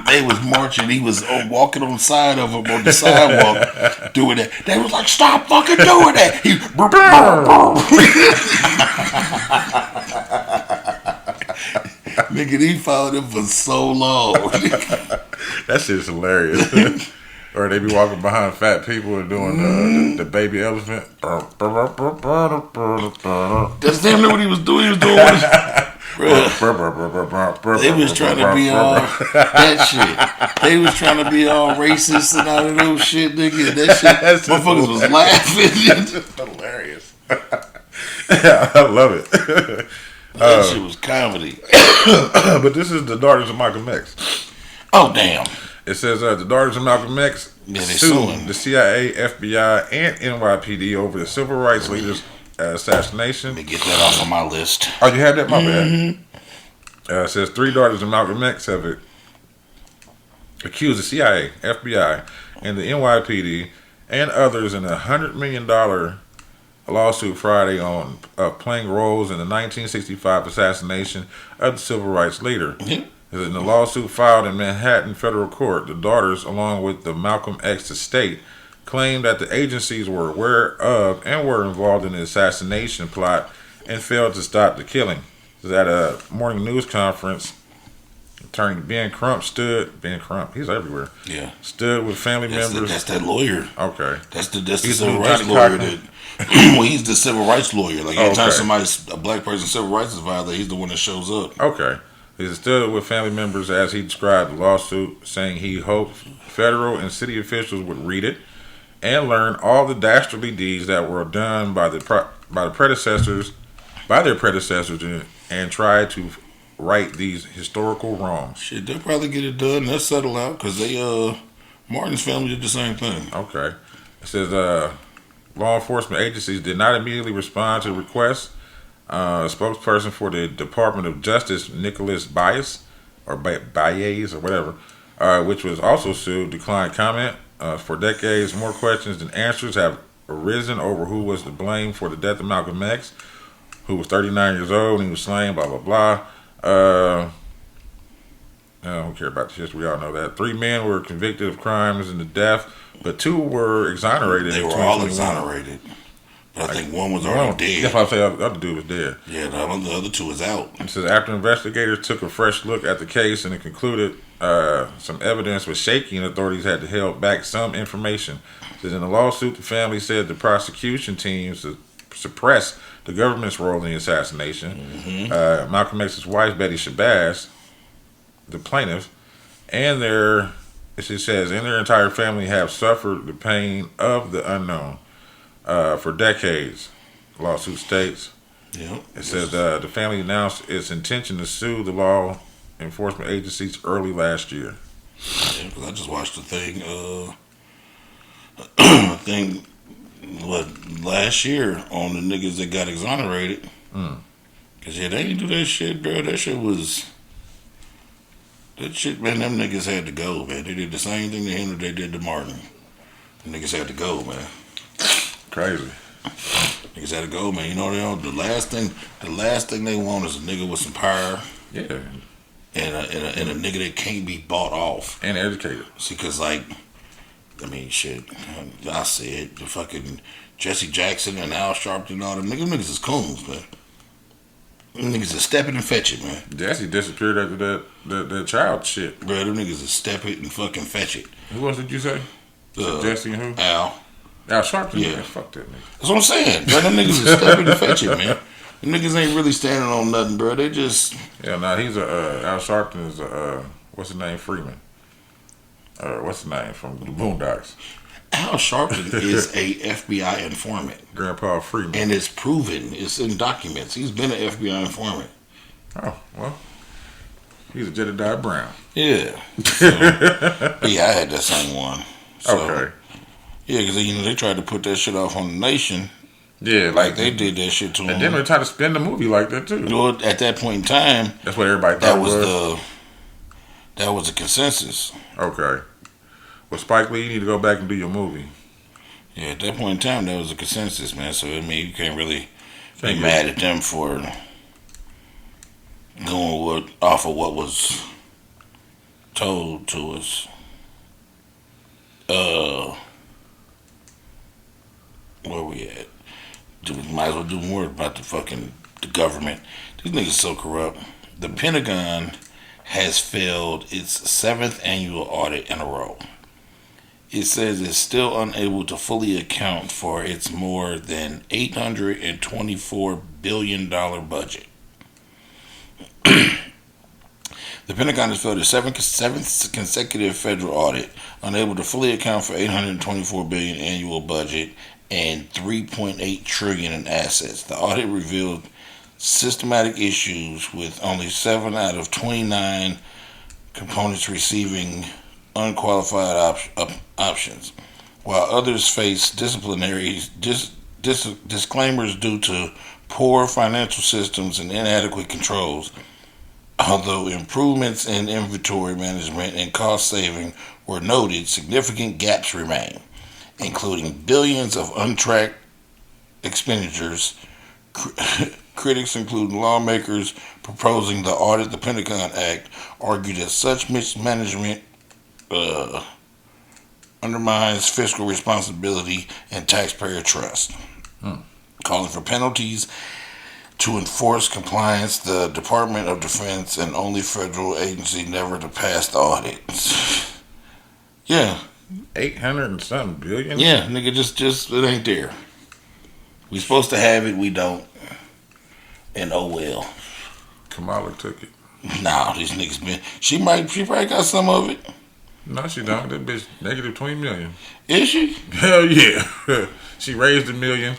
they was marching. He was walking on the side of them on the sidewalk, doing that. They was like, "Stop fucking doing that!" He. Nigga, he followed him for so long. That shit's hilarious. Or they be walking behind fat people and doing the baby elephant. That's damn near what he was doing. He was doing they was trying to be all that shit. They was trying to be all racist and all of those shit, nigga. That shit, motherfuckers was laughing. That's hilarious. I love it. That shit was comedy. But this is the Daughters of Malcolm X. Oh, damn. It says the Daughters of Malcolm X sued the CIA, FBI, and NYPD over the civil rights leader's assassination. Let me get that off of my list. Oh, you had that? My bad. It says 3 daughters of Malcolm X have accused the CIA, FBI, and the NYPD and others in a $100 million lawsuit Friday on playing roles in the 1965 assassination of the civil rights leader. In the lawsuit filed in Manhattan federal court, the daughters, along with the Malcolm X estate, claimed that the agencies were aware of and were involved in the assassination plot and failed to stop the killing. At a morning news conference, attorney Ben Crump, he's everywhere. Yeah. Stood with family members. That's that lawyer. Okay. That's the civil rights lawyer. Well, he's the civil rights lawyer. Like anytime a black person's civil rights is violated, he's the one that shows up. Okay. He stood with family members as he described the lawsuit, saying he hoped federal and city officials would read it and learn all the dastardly deeds that were done by their predecessors, and try to right these historical wrongs. Shit, they'll probably get it done. They'll settle out because Martin's family did the same thing. Okay. It says law enforcement agencies did not immediately respond to requests. A spokesperson for the Department of Justice, Nicholas Bias, or Baez, or whatever, which was also sued, declined comment. For decades, more questions than answers have arisen over who was to blame for the death of Malcolm X, who was 39 years old and he was slain, blah, blah, blah. I don't care about the history. We all know that. 3 men were convicted of crimes and the death, but 2 were exonerated. They were all exonerated. But I think one was already dead. That's why I say the other dude was dead. Yeah, the other 2 is out. It says after investigators took a fresh look at the case and it concluded some evidence was shaky and authorities had to hold back some information. It says in the lawsuit, the family said the prosecution teams suppressed the government's role in the assassination. Malcolm X's wife, Betty Shabazz, the plaintiff, and their entire family have suffered the pain of the unknown for decades. The lawsuit states. Yep. It says the family announced its intention to sue the law enforcement agencies early last year. Yeah, because I just watched the thing. Last year on the niggas that got exonerated. Because they didn't do that shit, bro. That shit, man, them niggas had to go, man. They did the same thing to him that they did to Martin. The niggas had to go, man. Crazy. Niggas had to go, man. You know, the last thing they want is a nigga with some power. Yeah. And a nigga that can't be bought off. And educated. See, because, like, I mean, shit, I said, the fucking Jesse Jackson and Al Sharpton and all them niggas is coons, man. Niggas is stepping and fetch it, man. Jesse disappeared after that child shit. Bro, them niggas is step it and fucking fetch it. Who else did you say? Jesse and who? Al. Al Sharpton? Yeah. Man, fuck that nigga. That's what I'm saying. Bro, them niggas is stepping and fetch it, man. Them niggas ain't really standing on nothing, bro. They just... Yeah, nah, he's Al Sharpton is what's his name? Freeman. What's his name? From the Boondocks. Al Sharpton is a FBI informant. Grandpa Freeman. And it's proven. It's in documents. He's been an FBI informant. Oh, well. He's a Jedediah Brown. Yeah. So, yeah, I had that same one. So, Okay. Yeah, because they tried to put that shit off on the nation. Yeah. Like they did that shit to him. And then they tried to spin the movie like that, too. Well, at that point in time... That's what everybody thought That was the consensus. Okay. Well, Spike Lee, you need to go back and do your movie. Yeah, at that point in time, that was a consensus, man. So, I mean, you can't really be mad at them for going off of what was told to us. Where we at? Might as well do more about the government. These niggas so corrupt. The Pentagon has failed its 7th annual audit in a row. It says it's still unable to fully account for its more than $824 billion budget. The Pentagon has failed its seventh consecutive federal audit, unable to fully account for $824 billion annual budget and $3.8 trillion in assets. The audit revealed systematic issues with only 7 out of 29 components receiving unqualified options, while others face disciplinary disclaimers due to poor financial systems and inadequate controls. Although improvements in inventory management and cost saving were noted, significant gaps remain, including billions of untracked expenditures. Critics, including lawmakers proposing the Audit the Pentagon Act, argue that such mismanagement undermines fiscal responsibility and taxpayer trust. Calling for penalties to enforce compliance. The Department of Defense and only federal agency never to pass the audit. Yeah. 800 and something billion? Yeah, nigga, just it ain't there. We supposed to have it, we don't. And oh well. Kamala took it. Nah, these niggas been. She probably got some of it. No, she don't. That bitch negative 20 million. Is she? Hell yeah. She raised $1 million.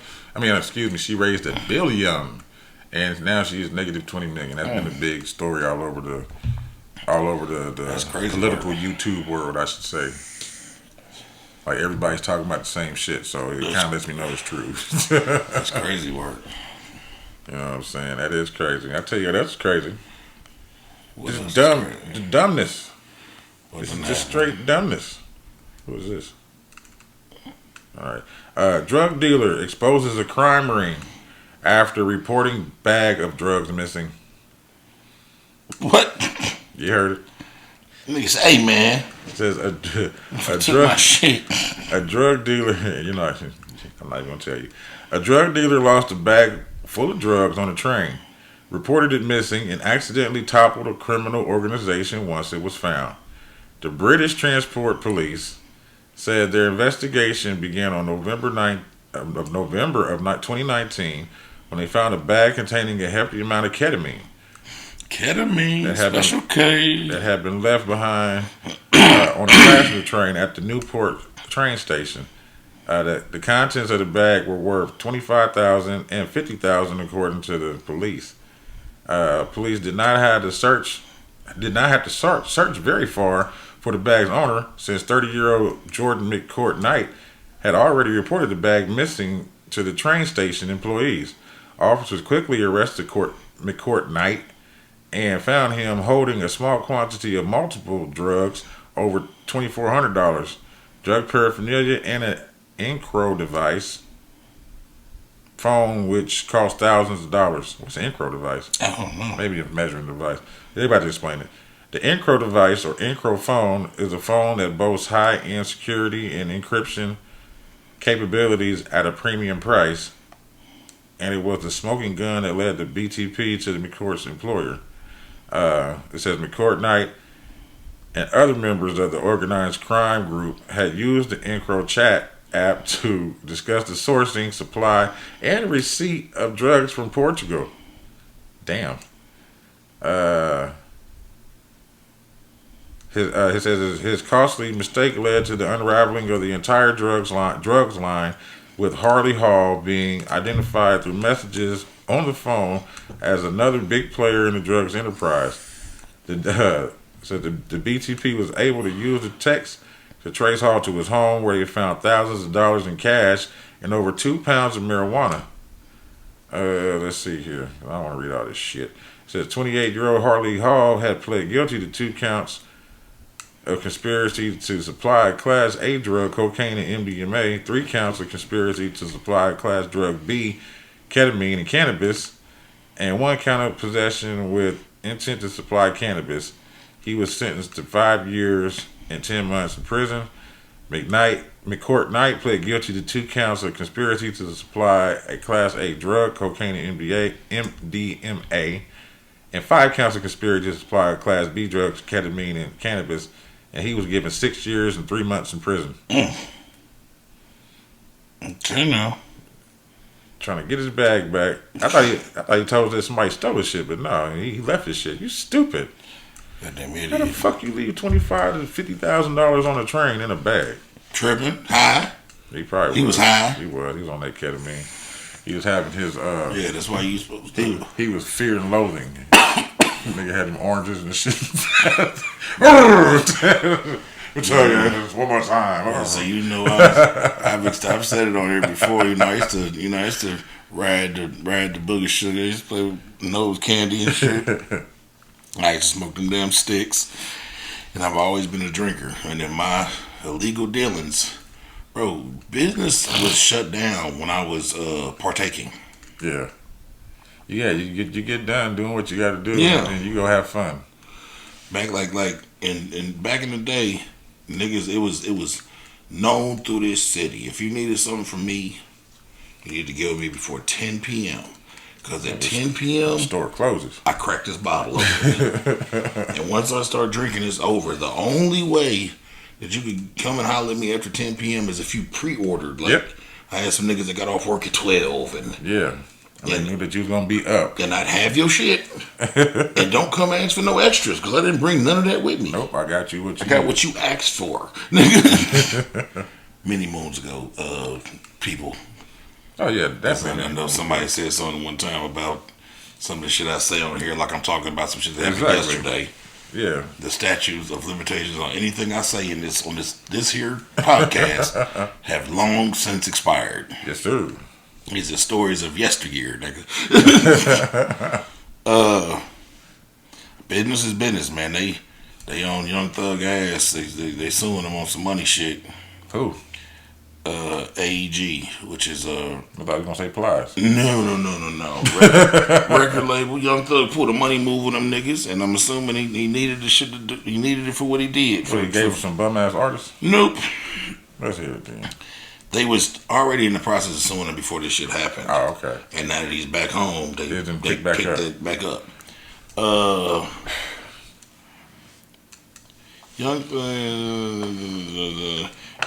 She raised $1 billion. And now she's negative 20 million. That's been a big story all over the That's crazy political work. YouTube world, I should say. Like everybody's talking about the same shit, so it kind of lets me know it's true. That's crazy work. You know what I'm saying? That is crazy. I tell you, that's crazy. What Just else dumb, is crazy? dumbness. What's It's in just that? straight dumbness. Who is this? All right. Drug dealer exposes a crime ring after reporting bag of drugs missing. What? You heard it. Nigga say, hey man, It says a took my shit. drug dealer. I'm not even gonna tell you. A drug dealer lost a bag full of drugs on a train, reported it missing, and accidentally toppled a criminal organization once it was found. The British Transport Police said their investigation began on November 2019 when they found a bag containing a hefty amount of ketamine. Ketamine, special K. That had been left behind on a passenger train at the Newport train station. The contents of the bag were worth $25,000 and $50,000 according to the police. Police did not have to search very far for the bag's owner, since 30-year-old Jordan McCourt Knight had already reported the bag missing to the train station employees. Officers quickly arrested McCourt Knight and found him holding a small quantity of multiple drugs, over $2,400, drug paraphernalia, and an Encro device phone, which cost thousands of dollars. What's an Encro device? I don't know. Maybe a measuring device. Everybody explain it. The Encro device, or Encro phone, is a phone that boasts high-end security and encryption capabilities at a premium price, and it was the smoking gun that led the BTP to the McCourt's employer. It says McCourt Knight and other members of the organized crime group had used the EncroChat app to discuss the sourcing, supply, and receipt of drugs from Portugal. Damn. He says his costly mistake led to the unraveling of the entire drugs line, with Harley Hall being identified through messages on the phone as another big player in the drugs enterprise. So the BTP was able to use the text to trace Hall to his home, where he found thousands of dollars in cash and over 2 pounds of marijuana. Let's see here. I don't want to read all this shit. It says 28-year-old Harley Hall had pled guilty to 2 counts of conspiracy to supply Class A drug, cocaine and MDMA, 3 counts of conspiracy to supply Class Drug B, ketamine and cannabis, and 1 count of possession with intent to supply cannabis. He was sentenced to 5 years and 10 months in prison. McCourt Knight pled guilty to 2 counts of conspiracy to supply a Class A drug, cocaine and MDMA, and 5 counts of conspiracy to supply a Class B drugs, ketamine and cannabis, and he was given 6 years and 3 months in prison. Okay, now. Trying to get his bag back. I thought he told us that somebody stole his shit, but no, he left his shit. You stupid. Goddamn How the idiot. fuck you leave $25,000 to $50,000 on a train in a bag? Tripping? High? He was high. He was on that ketamine. He was having his Yeah, that's why you supposed to. he was fear and loathing. Nigga had them oranges and shit. I'll tell you this one more time. Yeah, so you know, I've said it on here before. You know, I used to ride the booger sugar. I used to play with nose candy and shit. I used to smoke them damn sticks, and I've always been a drinker. And then my illegal dealings, bro, business was shut down when I was partaking. Yeah. Yeah, you get done doing what you got to do, Yeah. and you go have fun. Back and back in the day, niggas, it was known through this city. If you needed something from me, you need to give it me before 10 p.m. Because at 10 p.m. The store closes. I cracked this bottle open. And once I start drinking, it's over. The only way that you could come and holler at me after 10 p.m. is if you pre-ordered. Like, Yep. I had some niggas that got off work at 12 and Yeah. And they knew that you was going to be up. then I'd have your shit. And don't come ask for no extras because I didn't bring none of that with me. Nope, I got you what you I got need. what you asked for. Many moons ago, people. Oh, yeah, I definitely. know somebody said something one time about some of the shit I say on here, like I'm talking about some shit that happened yesterday. Yeah. The statutes of limitations on anything I say in this here podcast have long since expired. Yes, sir. These are stories of yesteryear, nigga. Business is business, man. They own Young Thug ass. They suing them on some money shit. Who? AEG, which is I thought you were going to say Plies. No. Record label. Young Thug pulled a money move with them niggas, and I'm assuming he needed the shit. He needed it for what he did. So he gave him some bum-ass artists? Nope. Let's hear it then. They was already in the process of suing him before this shit happened. Oh, okay. And now that he's back home, they picked back up. that back up. The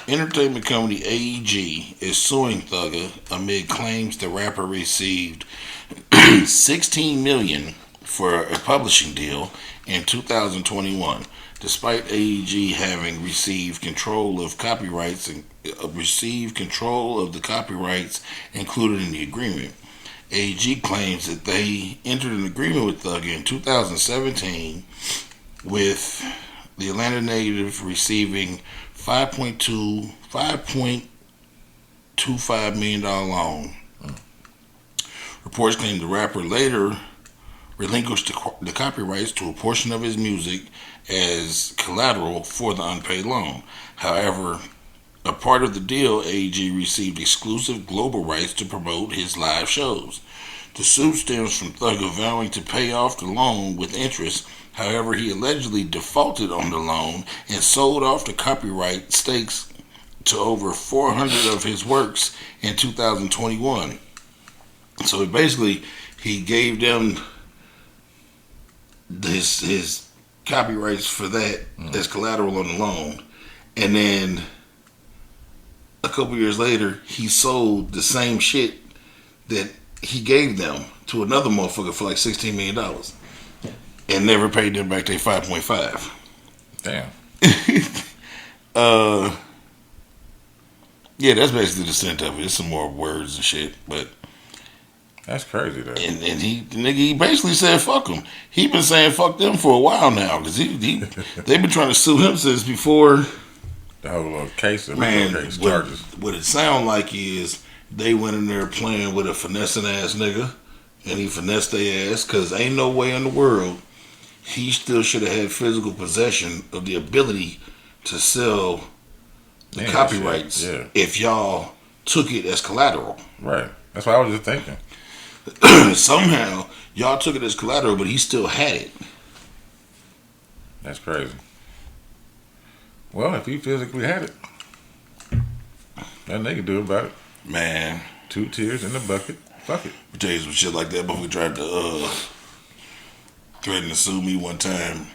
entertainment company AEG is suing Thugger amid claims the rapper received $16 million for a publishing deal in 2021, despite AEG having received control of copyrights and the copyrights included in the agreement. AEG claims that they entered an agreement with Thugger in 2017 with the Atlanta native receiving $5.25 million loan. Reports claim the rapper later relinquished the copyrights to a portion of his music as collateral for the unpaid loan. However, a part of the deal, AEG received exclusive global rights to promote his live shows. The suit stems from Thugger vowing to pay off the loan with interest. However, he allegedly defaulted on the loan and sold off the copyright stakes to over 400 of his works in 2021. So he gave them his copyrights for that as collateral on the loan, and then a couple years later, he sold the same shit that he gave them to another motherfucker for like $16 million, and never paid them back their 5.5. Damn. Yeah, that's basically the extent of it. It's some more words and shit, but That's crazy, though. and he basically said fuck him. He been saying fuck them for a while now because they've been trying to sue him since before. The whole case, Man, charges. what it sound like is they went in there playing with a finessing ass nigga, and he finessed their ass because ain't no way in the world he still should have had physical possession of the ability to sell the copyrights if y'all took it as collateral. Right. That's what I was just thinking. Somehow y'all took it as collateral, but he still had it. That's crazy. Well, if he physically had it, nothing they can do about it. Man, 2 tears in the bucket. Fuck it. I'll tell you some shit like that. But we tried to threaten to sue me one time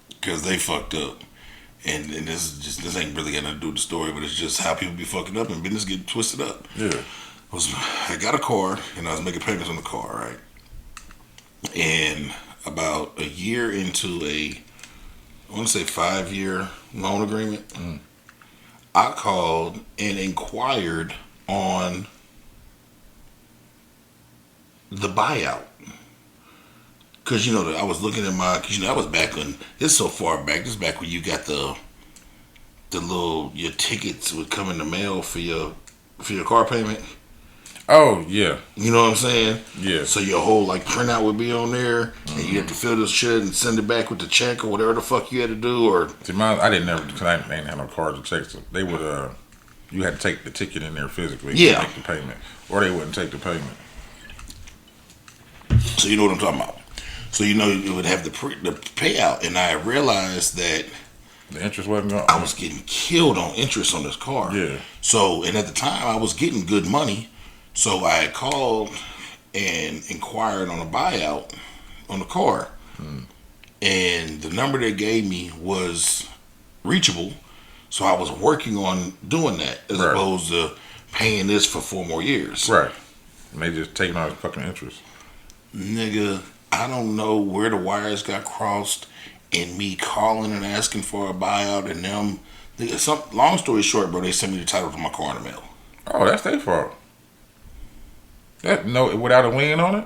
because they fucked up. And this ain't really got nothing to do with the story, but it's just how people be fucking up and business get twisted up. Yeah. I got a car and I was making payments on the car, right? And about a year into I want to say 5-year loan agreement, I called and inquired on the buyout. Because, I was looking at because, I was back when, it's so far back, this is back when you got the your tickets would come in the mail for your car payment. Oh, yeah. You know what I'm saying? Yeah. So your whole printout would be on there, and you have to fill this shit and send it back with the check or whatever the fuck you had to do. Or see, I didn't never because I didn't have no cards or checks. So they would you had to take the ticket in there physically to make the payment, or they wouldn't take the payment. So you know what I'm talking about. So you would have the payout, and I realized that the interest wasn't going. I was getting killed on interest on this car. Yeah. So and at the time I was getting good money. So I called and inquired on a buyout on the car. And the number they gave me was reachable. So I was working on doing that as opposed to paying this for 4 more years. Right. And they just taking all the fucking interest. Nigga, I don't know where the wires got crossed in me calling and asking for a buyout and them. Long story short, bro, they sent me the title to my car in the mail. Oh, that's their fault. Without a lien on it?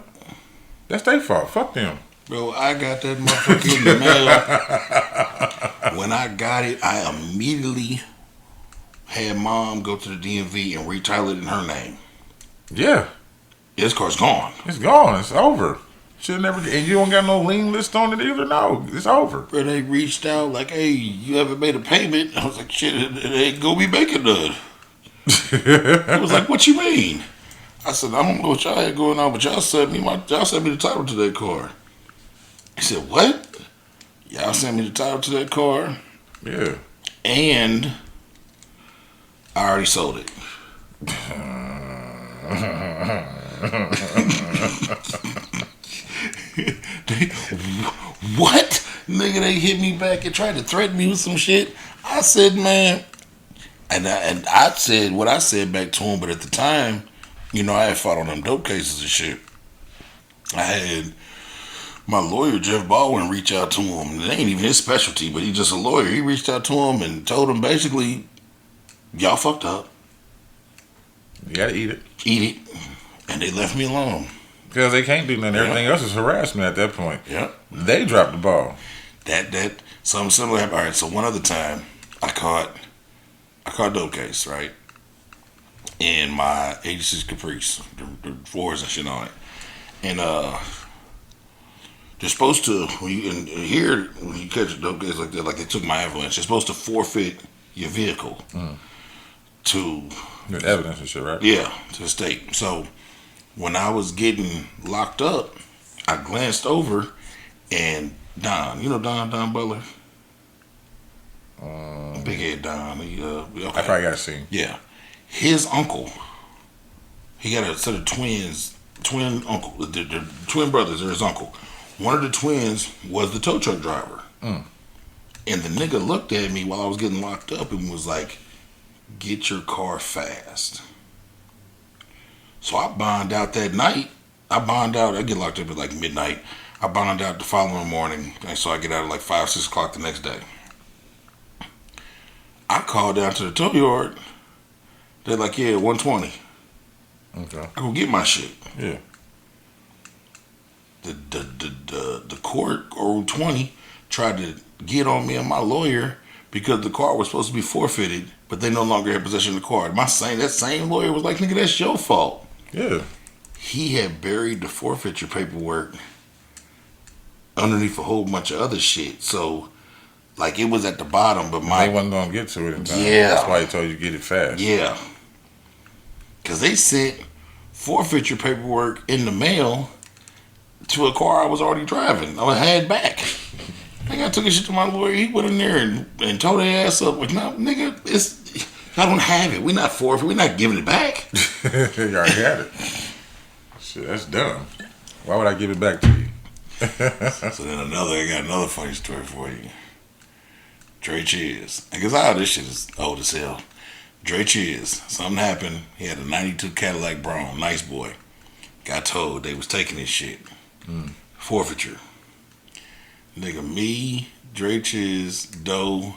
That's their fault. Fuck them. Bro, I got that motherfucker in the mail. When I got it, I immediately had mom go to the DMV and retitle it in her name. Yeah. This car's gone. It's gone. It's over. Should never. And you don't got no lien list on it either. No, it's over. Bro, they reached out like, "Hey, you haven't made a payment?" I was like, "Shit, it ain't gonna be making none." It was like, "What you mean?" I said, "I don't know what y'all had going on, but y'all sent me the title to that car." He said, "What? Y'all sent me the title to that car?" Yeah. And I already sold it. What? Nigga, they hit me back and tried to threaten me with some shit. I said, man, and I said what I said back to him, but at the time, I had fought on them dope cases and shit. I had my lawyer, Jeff Baldwin, reach out to him. It ain't even his specialty, but he's just a lawyer. He reached out to him and told him basically, y'all fucked up. You gotta eat it. Eat it. And they left me alone. Because they can't do nothing. Everything else is harassment at that point. Yeah. They dropped the ball. That something similar happened. All right, so one other time I caught a dope case, right? In my 86 Caprice, the floors and shit on it. And they're supposed to, when you catch a dope case like that, like they took my avalanche, they're supposed to forfeit your vehicle to With evidence and shit, right? Yeah, to the state. So when I was getting locked up, I glanced over and Don, Don Butler? Big head Don. Okay. I probably got to see him. Yeah. His uncle, he got a set of twins twin uncle, the twin brothers, or his uncle. One of the twins was the tow truck driver. Mm. And the nigga looked at me while I was getting locked up and was like, "Get your car fast." So I bond out that night. I get locked up at like midnight. I bond out the following morning. And so I get out at like 5, 6 o'clock the next day. I called down to the tow yard. They're like, "Yeah, 120. Okay. I go get my shit." Yeah. The court or 20 tried to get on me and my lawyer because the car was supposed to be forfeited, but they no longer had possession of the car. That same lawyer was like, "Nigga, that's your fault." Yeah. He had buried the forfeiture paperwork underneath a whole bunch of other shit. So, like, it was at the bottom, but They wasn't gonna get to it in time. Yeah. That's why he told you to get it fast. Yeah. Because they sent forfeiture paperwork in the mail to a car I was already driving. I had back. Nigga, I took a shit to my lawyer. He went in there and tore their ass up. Like, "No, nigga, I don't have it. We're not forfeit. We're not giving it back." You already had it. Shit, that's dumb. Why would I give it back to you? So then I got another funny story for you. Dre Chiz. Because all this shit is old as hell. Dre Chiz. Something happened. He had a 92 Cadillac Brougham. Nice boy. Got told they was taking his shit. Forfeiture. Nigga, me, Dre Chiz, Doe,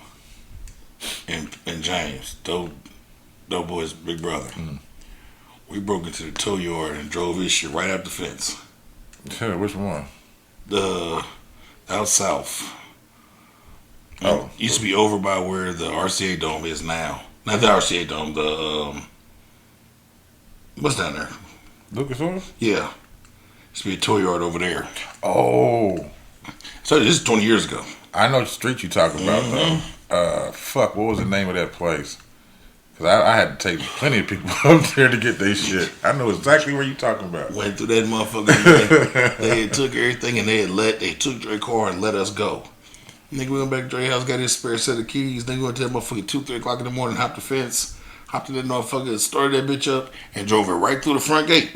and James. Doe boy's big brother. We broke into the tow yard and drove his shit right out the fence. Which one? Out south. Oh. Used to be over by where the RCA Dome is now. Not the RCA Dome, what's down there? Lucas Oil? Yeah. Used to be a tow yard over there. Oh. So this is 20 years ago. I know the street you talking about, though. Fuck, what was the name of that place? Because I had to take plenty of people up there to get their shit. I know exactly where you talking about. Went through that motherfucker. They had took everything and they took Dre's car and let us go. Nigga, we went back to Dre's house, got his spare set of keys. Nigga went to that motherfucker 2, 3 o'clock in the morning, hopped the fence, hopped in that motherfucker, started that bitch up, and drove it right through the front gate.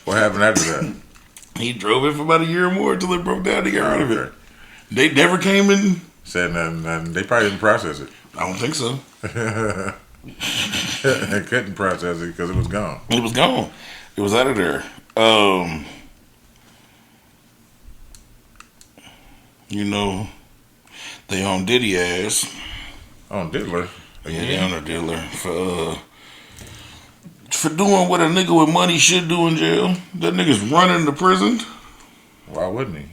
What happened after that? He drove it for about a year or more until it broke down. They got rid of it. They never came in. Said nothing. They probably didn't process it. I don't think so. They couldn't process it because it was gone. It was gone. It was out of there. You know, they own Diddy ass. On Diddler? Yeah, they own a Diddler for doing what a nigga with money should do in jail. That nigga's running the prison. Why wouldn't he?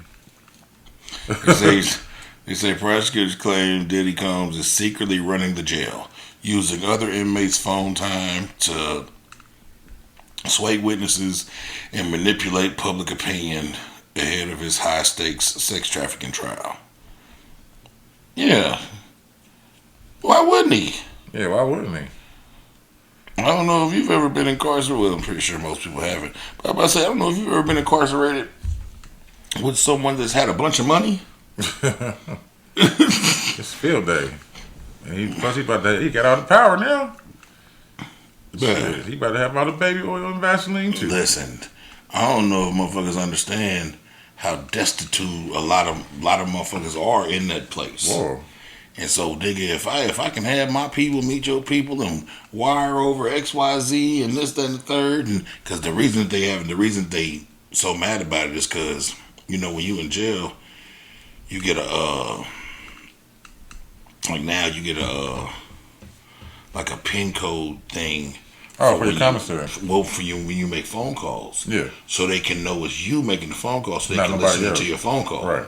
They say prosecutors claim Diddy Combs is secretly running the jail, using other inmates' phone time to sway witnesses and manipulate public opinion ahead of his high-stakes sex trafficking trial. Yeah. Why wouldn't he? Yeah, why wouldn't he? I don't know if you've ever been incarcerated. Well, I'm pretty sure most people haven't. But I'm about to say, I don't know if you've ever been incarcerated with someone that's had a bunch of money. It's field day. And he got all the power now. Shit, he about to have all the baby oil and Vaseline too. Listen, I don't know if motherfuckers understand how destitute a lot of motherfuckers are in that place. Whoa. And so, nigga, if I can have my people meet your people and wire over XYZ and this, that, and the third, and because the reason they so mad about it is because, you know, when you in jail, you get a PIN code thing. Oh, for your commissary. Well, for you when you make phone calls. Yeah. So they can know it's you making the phone call, so they Not can nobody listen else. to your phone call. Right.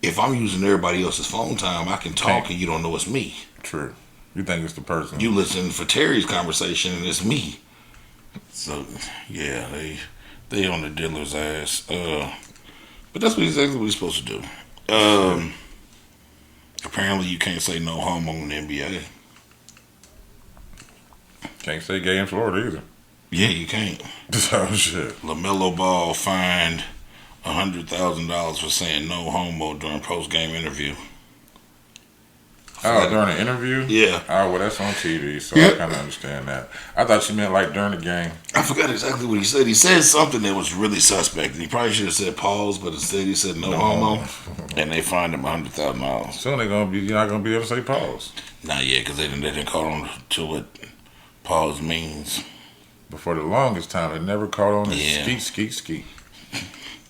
If I'm using everybody else's phone time, I can talk and you don't know it's me. True. You think it's the person. You listen for Terry's conversation and it's me. So yeah, they on the dealer's ass. But that's exactly what he's supposed to do. Apparently you can't say no homo in the NBA. Can't say gay in Florida either. Yeah, you can't. Oh shit. LaMelo Ball fined $100,000 for saying no homo during post-game interview. Oh, during the interview? Yeah. Oh, well, that's on TV, so I kind of understand that. I thought you meant like during the game. I forgot exactly what he said. He said something that was really suspect. He probably should have said pause, but instead he said no homo, and they fined him $100,000. Soon you're not gonna be able to say pause. Not yet, because they didn't call on to what pause means. But for the longest time, they never caught on. Yeah. Skeet, skeet, skeet.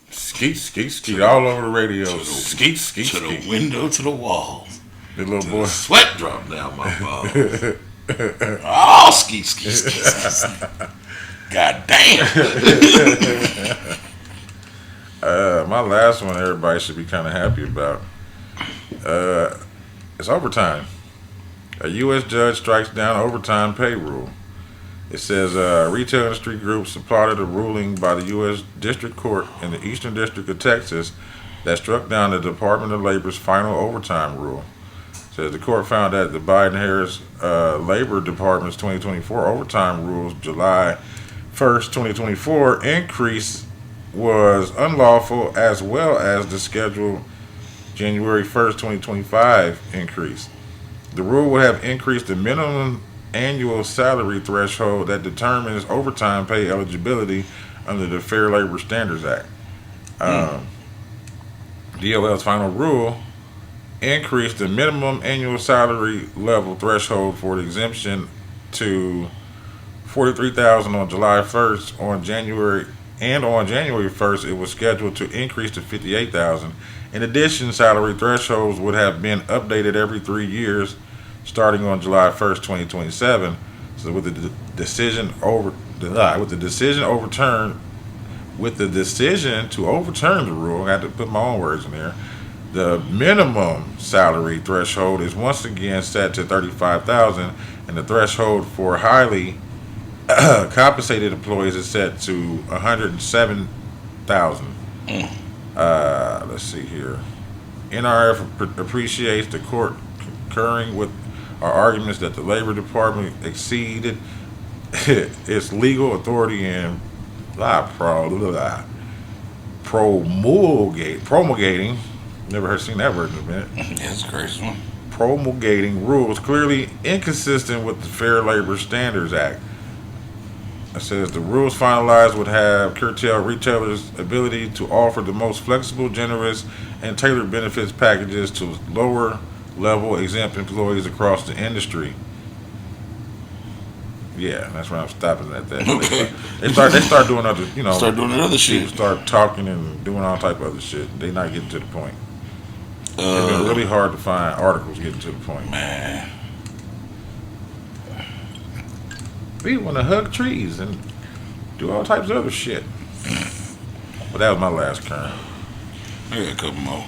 Skeet, skeet, skeet. All over the radio. Skeet, skeet, To skeet. the window, to the wall. The little boy. Sweat dropped down my balls. Oh, ski, ski, ski, ski, ski. God damn. My last one, everybody should be kind of happy about. It's overtime. A U.S. judge strikes down overtime pay rule. It says retail industry groups applauded a ruling by the U.S. District Court in the Eastern District of Texas that struck down the Department of Labor's final overtime rule. It says the court found that the Biden-Harris Labor Department's 2024 overtime rules July 1st, 2024 increase was unlawful, as well as the scheduled January 1st, 2025 increase. The rule would have increased the minimum annual salary threshold that determines overtime pay eligibility under the Fair Labor Standards Act. DOL's final rule increased the minimum annual salary level threshold for the exemption to $43,000 on July 1st. On January 1st, it was scheduled to increase to $58,000. In addition, salary thresholds would have been updated every 3 years, starting on July 1st, 2027. So with the decision to overturn the rule, I had to put my own words in there. The minimum salary threshold is once again set to $35,000, and the threshold for highly compensated employees is set to $107,000. Let's see here. NRF appreciates the court concurring with our arguments that the Labor Department exceeded its legal authority in promulgating. Never seen that word in a minute. That's crazy. Promulgating rules clearly inconsistent with the Fair Labor Standards Act. It says the rules finalized would have curtailed retailers' ability to offer the most flexible, generous, and tailored benefits packages to lower-level exempt employees across the industry. Yeah, that's why I'm stopping at that. Okay. They start doing other, Start doing other shit. Start talking and doing all type of other shit. They not getting to the point. It's been really hard to find articles getting to the point. Man. We want to hug trees and do all types of other shit. But that was my last turn. I got a couple more.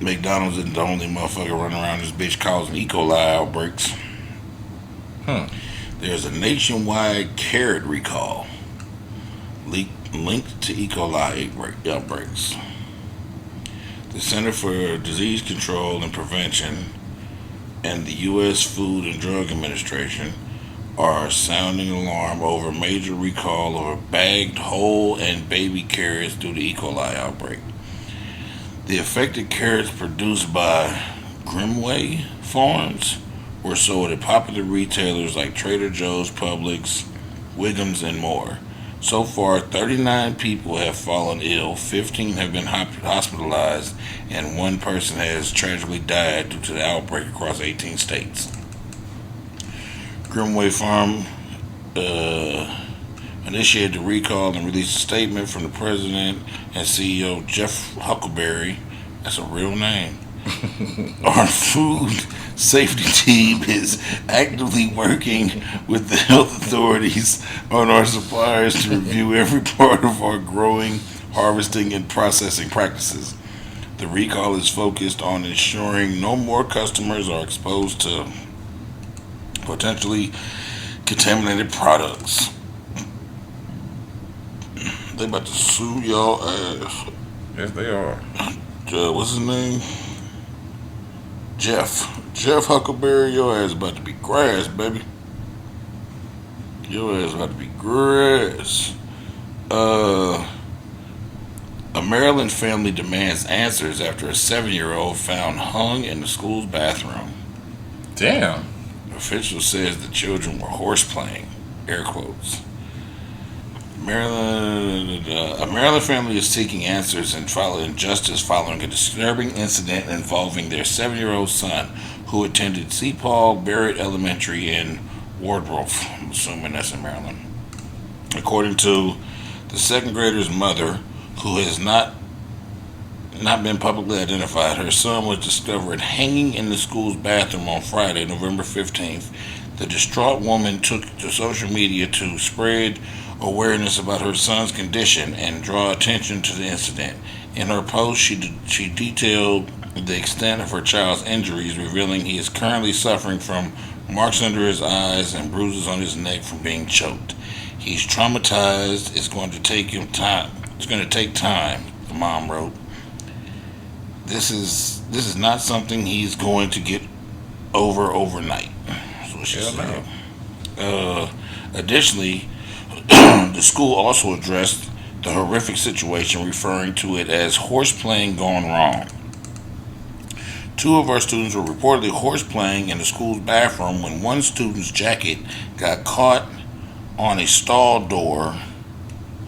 McDonald's isn't the only motherfucker running around this bitch causing E. coli outbreaks. There's a nationwide carrot recall linked to E. coli outbreaks. The Center for Disease Control and Prevention and the U.S. Food and Drug Administration are sounding alarm over a major recall of bagged whole and baby carrots due to E. coli outbreak. The affected carrots produced by Grimway Farms were sold at popular retailers like Trader Joe's, Publix, Wiggum's, and more. So far, 39 people have fallen ill, 15 have been hospitalized, and one person has tragically died due to the outbreak across 18 states. Grimway Farm initiated the recall and released a statement from the president and CEO Jeff Huckleberry. That's a real name. Our food safety team is actively working with the health authorities on our suppliers to review every part of our growing, harvesting, and processing practices. The recall is focused on ensuring no more customers are exposed to potentially contaminated products. They about to sue y'all ass. Yes, they are. What's his name? Jeff Huckleberry, your ass about to be grass, baby. Your ass about to be grass. Uh, a Maryland family demands answers after a 7-year-old found hung in the school's bathroom. Damn. Official says the children were horseplaying. Air quotes. A Maryland family is seeking answers and following justice following a disturbing incident involving their 7-year-old son who attended St. Paul Barrett Elementary in Wardrolf. I'm assuming that's in Maryland. According to the second grader's mother, who has not been publicly identified, her son was discovered hanging in the school's bathroom on Friday, November 15th. The distraught woman took to social media to spread awareness about her son's condition and draw attention to the incident. In her post, she detailed the extent of her child's injuries, revealing he is currently suffering from marks under his eyes and bruises on his neck from being choked. He's traumatized. It's going to take him time. It's going to take time, the mom wrote. This is not something he's going to get over overnight. That's what she said. Additionally, the school also addressed the horrific situation, referring to it as horseplaying gone wrong. 2 of our students were reportedly horseplaying in the school's bathroom when one student's jacket got caught on a stall door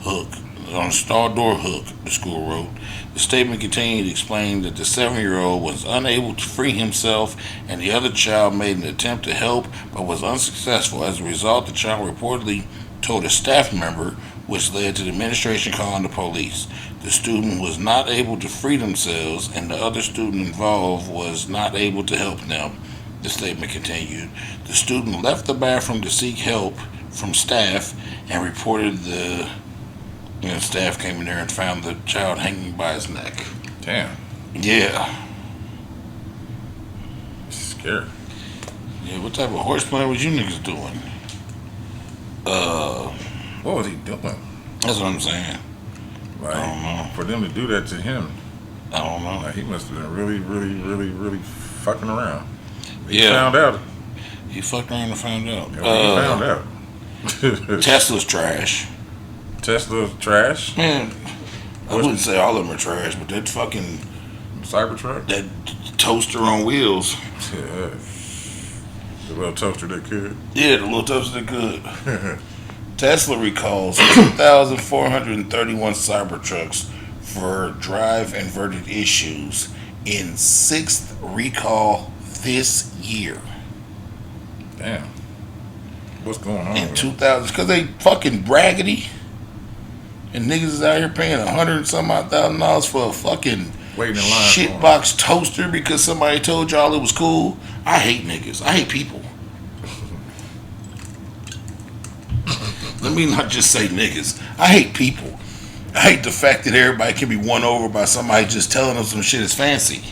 hook. The school wrote. The statement continued to explain that the 7-year-old was unable to free himself and the other child made an attempt to help but was unsuccessful. As a result, the child reportedly told a staff member, which led to the administration calling the police. The student was not able to free themselves and the other student involved was not able to help them, the statement continued. The student left the bathroom to seek help from staff and reported staff came in there and found the child hanging by his neck. Damn. Yeah. It's scary. Yeah, what type of horseplay was you niggas doing? What was he doing? That's what I'm saying. Like, I don't know. for them to do that to him, I don't know. like, he must have been really, really, really, really fucking around. He Yeah. found out. He fucked around and found out. Yeah, he found out. Tesla's trash. Tesla's trash. Man, I wouldn't say all of them are trash, but that fucking Cybertruck. that toaster on wheels. Yeah. The little toaster that could. Yeah, the little toaster that could. Tesla recalls 2,431 Cybertrucks for drive inverted issues in 6th recall this year. Damn. What's going on? In 2000, because they fucking braggedy. And niggas is out here paying $100 and some odd $1,000 for a fucking Waiting in line shitbox toaster because somebody told y'all it was cool. I hate niggas. I hate people. Let me not just say niggas. I hate people. I hate the fact that everybody can be won over by somebody just telling them some shit is fancy.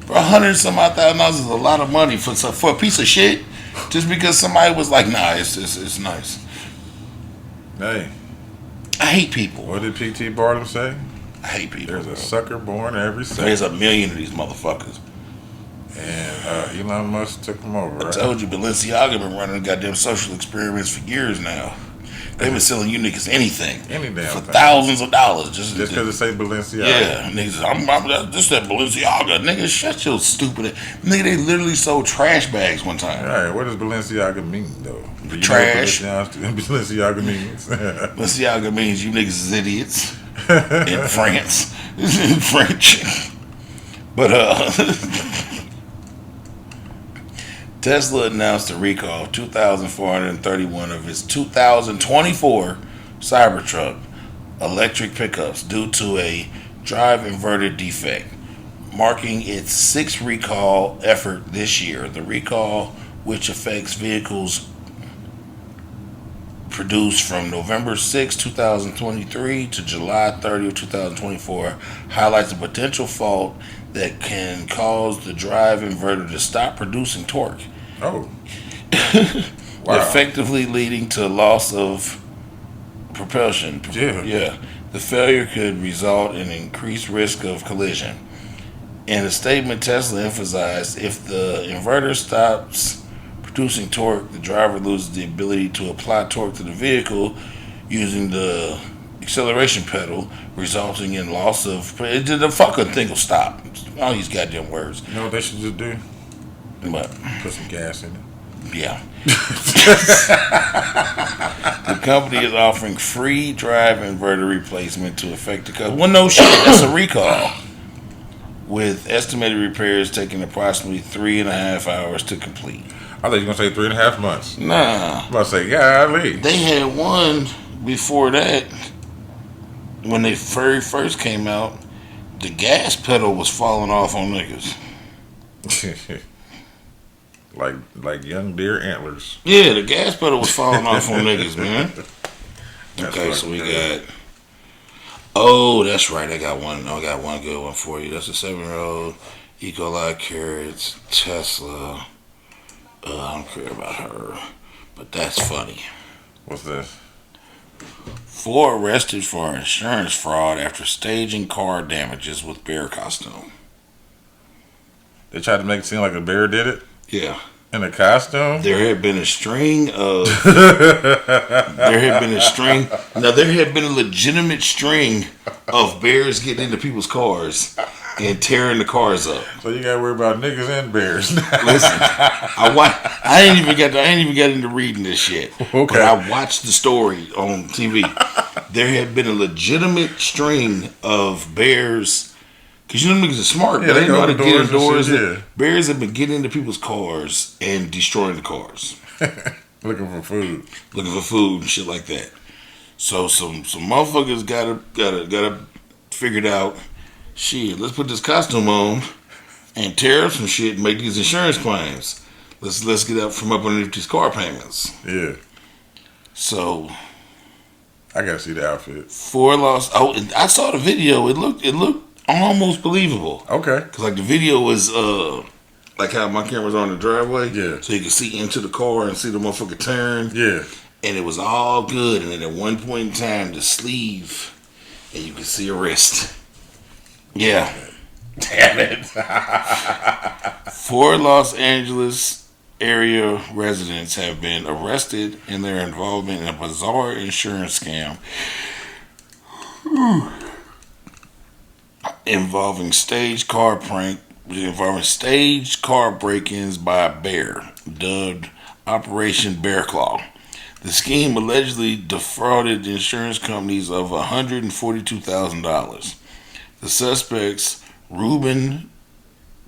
For $100 and some odd $1,000 is a lot of money for a piece of shit. Just because somebody was like, nah, it's nice. Hey, I hate people. what did P.T. Barnum say? I hate people. There's bro. a sucker born every second. There's a million of these motherfuckers. And Elon Musk took him over, I right? told you, Balenciaga been running goddamn social experiments for years now. They've been selling you niggas anything. Any damn for thing. thousands of dollars. Just because it say Balenciaga. Yeah, niggas, this that Balenciaga. Nigga, shut your stupid nigga, they literally sold trash bags one time. All right, what does Balenciaga mean, though? Do you Trash. know what Balenciaga means? Balenciaga means you niggas is idiots. In France. In French. But, Tesla announced a recall of 2,431 of its 2024 Cybertruck electric pickups due to a drive inverter defect, marking its 6th recall effort this year. The recall, which affects vehicles produced from November 6, 2023 to July 30, 2024, highlights a potential fault that can cause the drive inverter to stop producing torque. Oh. Wow. Effectively leading to loss of propulsion. Yeah. The failure could result in increased risk of collision. In a statement, Tesla emphasized if the inverter stops producing torque, the driver loses the ability to apply torque to the vehicle using the acceleration pedal, resulting in loss of. The fucking thing will stop. All these goddamn words. You know what they should just do? But Put some gas in it. yeah. The company is offering free drive inverter replacement to affect the customer. Well, no shit, that's a recall. With estimated repairs taking approximately 3.5 hours to complete. I thought you were going to say 3.5 months. Nah. I was about to say, golly. They had one before that. When they very first came out, the gas pedal was falling off on niggas. like young deer antlers. Yeah, the gas pedal was falling off on niggas, man. That's Okay, so we crazy. got. Oh, that's right. I got one good one for you. That's a 7-year-old Ecolite carrots Tesla. I don't care about her, but that's funny. What's this? 4 arrested for insurance fraud after staging car damages with bear costume. They tried to make it seem like a bear did it Yeah. in a costume. There had been a string of. Now, there had been a legitimate string of bears getting into people's cars and tearing the cars up. So you gotta worry about niggas and bears. Listen, I ain't even got into reading this shit. Okay. But I watched the story on TV. There had been a legitimate string of bears. Because you know niggas are smart. Yeah, they know how to open get doors and indoors. shit, yeah. Bears have been getting into people's cars and destroying the cars. Looking for food. Looking for food and shit like that. So some motherfuckers gotta figured out, shit, let's put this costume on and tear up some shit and make these insurance claims. Let's get up from up underneath these car payments. Yeah. So I gotta see the outfit. 4 lost. Oh, and I saw the video. It looked almost believable. Okay. Cause like the video was like how my camera's on the driveway. Yeah. So you can see into the car and see the motherfucker turn. Yeah. And it was all good. And then at one point in time, the sleeve, and you could see a wrist. Yeah. Damn it. 4 Los Angeles area residents have been arrested in their involvement in a bizarre insurance scam involving staged car break-ins by a bear, dubbed Operation Bear Claw. The scheme allegedly defrauded insurance companies of $142,000. The suspects, Ruben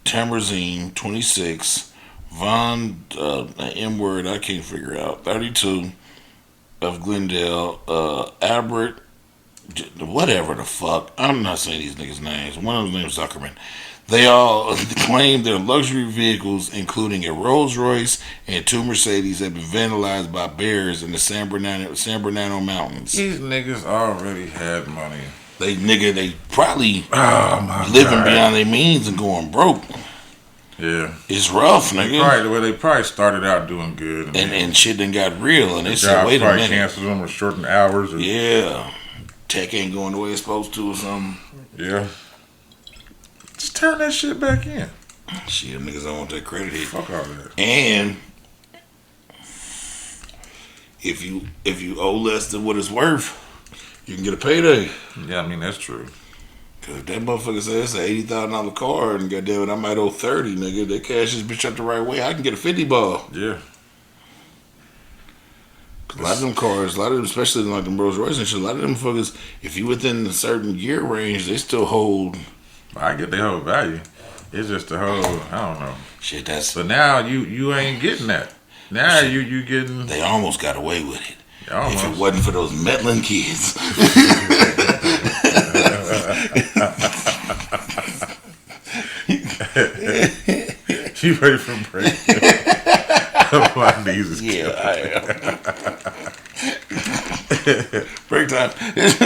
Tamerzine, 26, Von M word I can't figure out, 32, of Glendale, Albert, whatever the fuck, I'm not saying these niggas' names. One of them names Zuckerman. They all claim their luxury vehicles, including a Rolls Royce and 2 Mercedes, have been vandalized by bears in the San Bernardino Mountains. These niggas already had money. They probably living beyond their means and going broke. Yeah. It's rough, nigga. They probably started out doing good. And shit done got real. And they said, Jobs wait a probably minute. canceled them or shortened hours. Or, Yeah. Tech ain't going the way it's supposed to or something. Yeah. Just turn that shit back in. Shit, them niggas don't want that credit hit. Fuck all that. And if you owe less than what it's worth, you can get a payday. Yeah, I mean, that's true. Cause if that motherfucker says it's an $80,000 car and goddamn it, I might owe 30, nigga. They cash this bitch up the right way. I can get a 50 ball. Yeah. A lot of them cars, especially like them Rolls Royce and shit, a lot of them fuckers, if you within a certain year range, they still hold. I get the whole value. It's just the whole, I don't know. Shit, that's. So now you ain't getting that. Now you getting. They almost got away with it. Almost. If it wasn't for those meddling kids. You ready for a break? My knees is Yeah, I am. Break time. If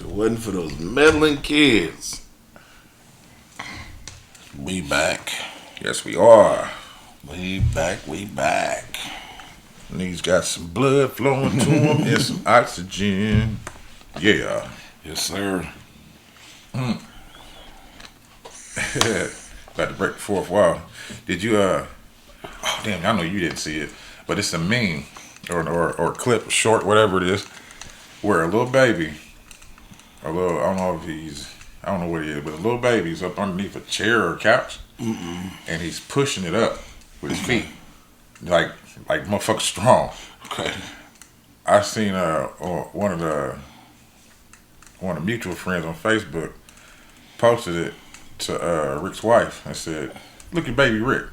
it wasn't for those meddling kids. We back. Yes, we are. We back. Niggas got some blood flowing to them and some oxygen. Yeah. Yes, sir. About to break the fourth wall. Did you damn, I know you didn't see it, but it's a meme or clip, short, whatever it is, where a little baby, I don't know if I don't know what he is, but a little baby's up underneath a chair or a couch, and he's pushing it up with his feet, like motherfucker strong. Okay. I seen one of the mutual friends on Facebook posted it to Rick's wife and said, "Look at baby Rick."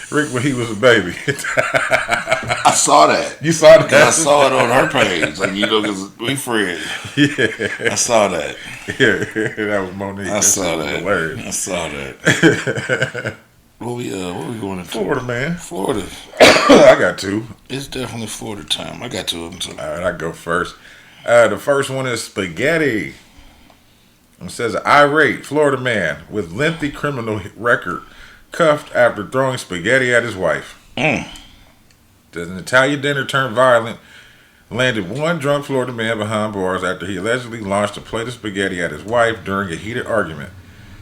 Rick when he was a baby. I saw that. You saw that? I saw it on her page. Like, because we friends. Yeah. I saw that. Yeah, that was Monique. I saw that. Hilarious. I saw that. What we going into? Florida, man. Florida. I got two. It's definitely Florida time. I got two of them too. All right, I go first. The first one is spaghetti. It says, irate Florida man with lengthy criminal record cuffed after throwing spaghetti at his wife. An Italian dinner turned violent landed one drunk Florida man behind bars after he allegedly launched a plate of spaghetti at his wife during a heated argument.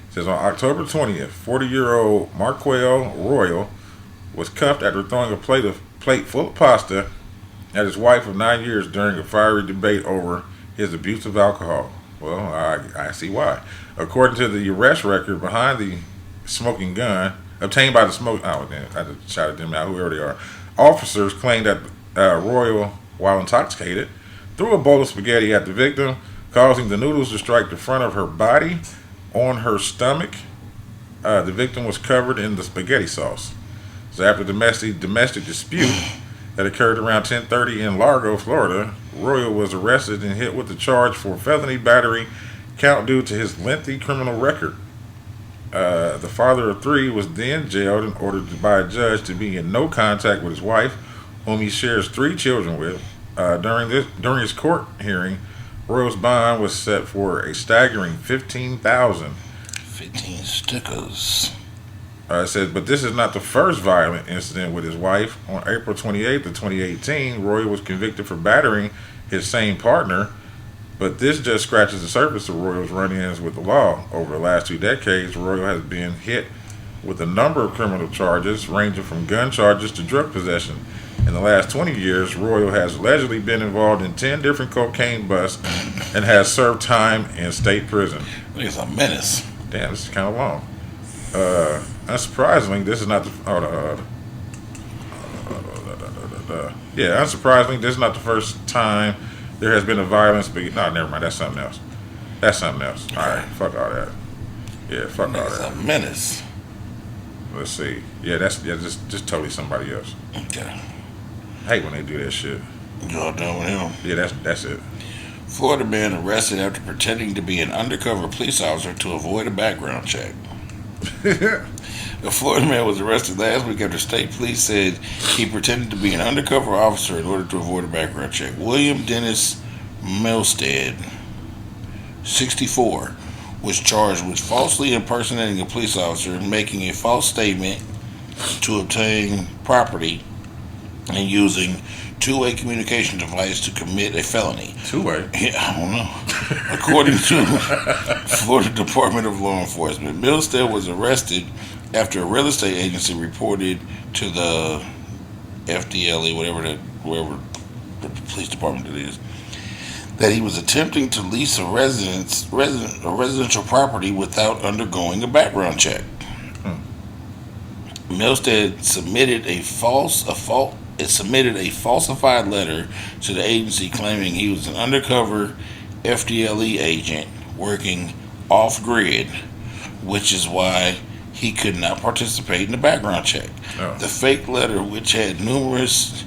It says on October 20th, 40-year-old Marquel Royal was cuffed after throwing a plate full of pasta at his wife of 9 years during a fiery debate over his abuse of alcohol. Well, I see why. According to the arrest record behind the smoking gun, obtained by the smoke... Oh, damn, I just shouted them out, whoever they are. Officers claimed that Royal, while intoxicated, threw a bowl of spaghetti at the victim, causing the noodles to strike the front of her body on her stomach. The victim was covered in the spaghetti sauce. So after domestic dispute that occurred around 10:30 in Largo, Florida, Royal was arrested and hit with the charge for felony battery count due to his lengthy criminal record. The father of three was then jailed and ordered by a judge to be in no contact with his wife, whom he shares 3 children with. During his court hearing, Royal's bond was set for a staggering $15,000. 15 stickers. It says, but this is not the first violent incident with his wife. On April 28th of 2018, Roy was convicted for battering his same partner, but this just scratches the surface of Royal's run-ins with the law. Over the last 2 decades, Royal has been hit with a number of criminal charges, ranging from gun charges to drug possession. In the last 20 years, Royal has allegedly been involved in 10 different cocaine busts and has served time in state prison. He's a menace. Damn, this is kind of long. Unsurprisingly, this is not the... unsurprisingly, this is not the first time there has been a violence... No, never mind. That's something else. All right, fuck all that. Yeah, fuck all that. He's a menace. Let's see. Yeah, that's just totally somebody else. Okay. I hate when they do that shit. Y'all done with him? Yeah, that's it. Florida man arrested after pretending to be an undercover police officer to avoid a background check. A Florida man was arrested last week after state police said he pretended to be an undercover officer in order to avoid a background check. William Dennis Milstead, 64, was charged with falsely impersonating a police officer and making a false statement to obtain property and using two-way communication device to commit a felony. Two-way? Yeah, I don't know. According to Florida Department of Law Enforcement, Milstead was arrested after a real estate agency reported to the FDLE, wherever the police department it is, that he was attempting to lease a residential property without undergoing a background check. Milstead submitted a falsified letter to the agency claiming he was an undercover FDLE agent working off-grid, which is why he could not participate in the background check. Oh. The fake letter, which had numerous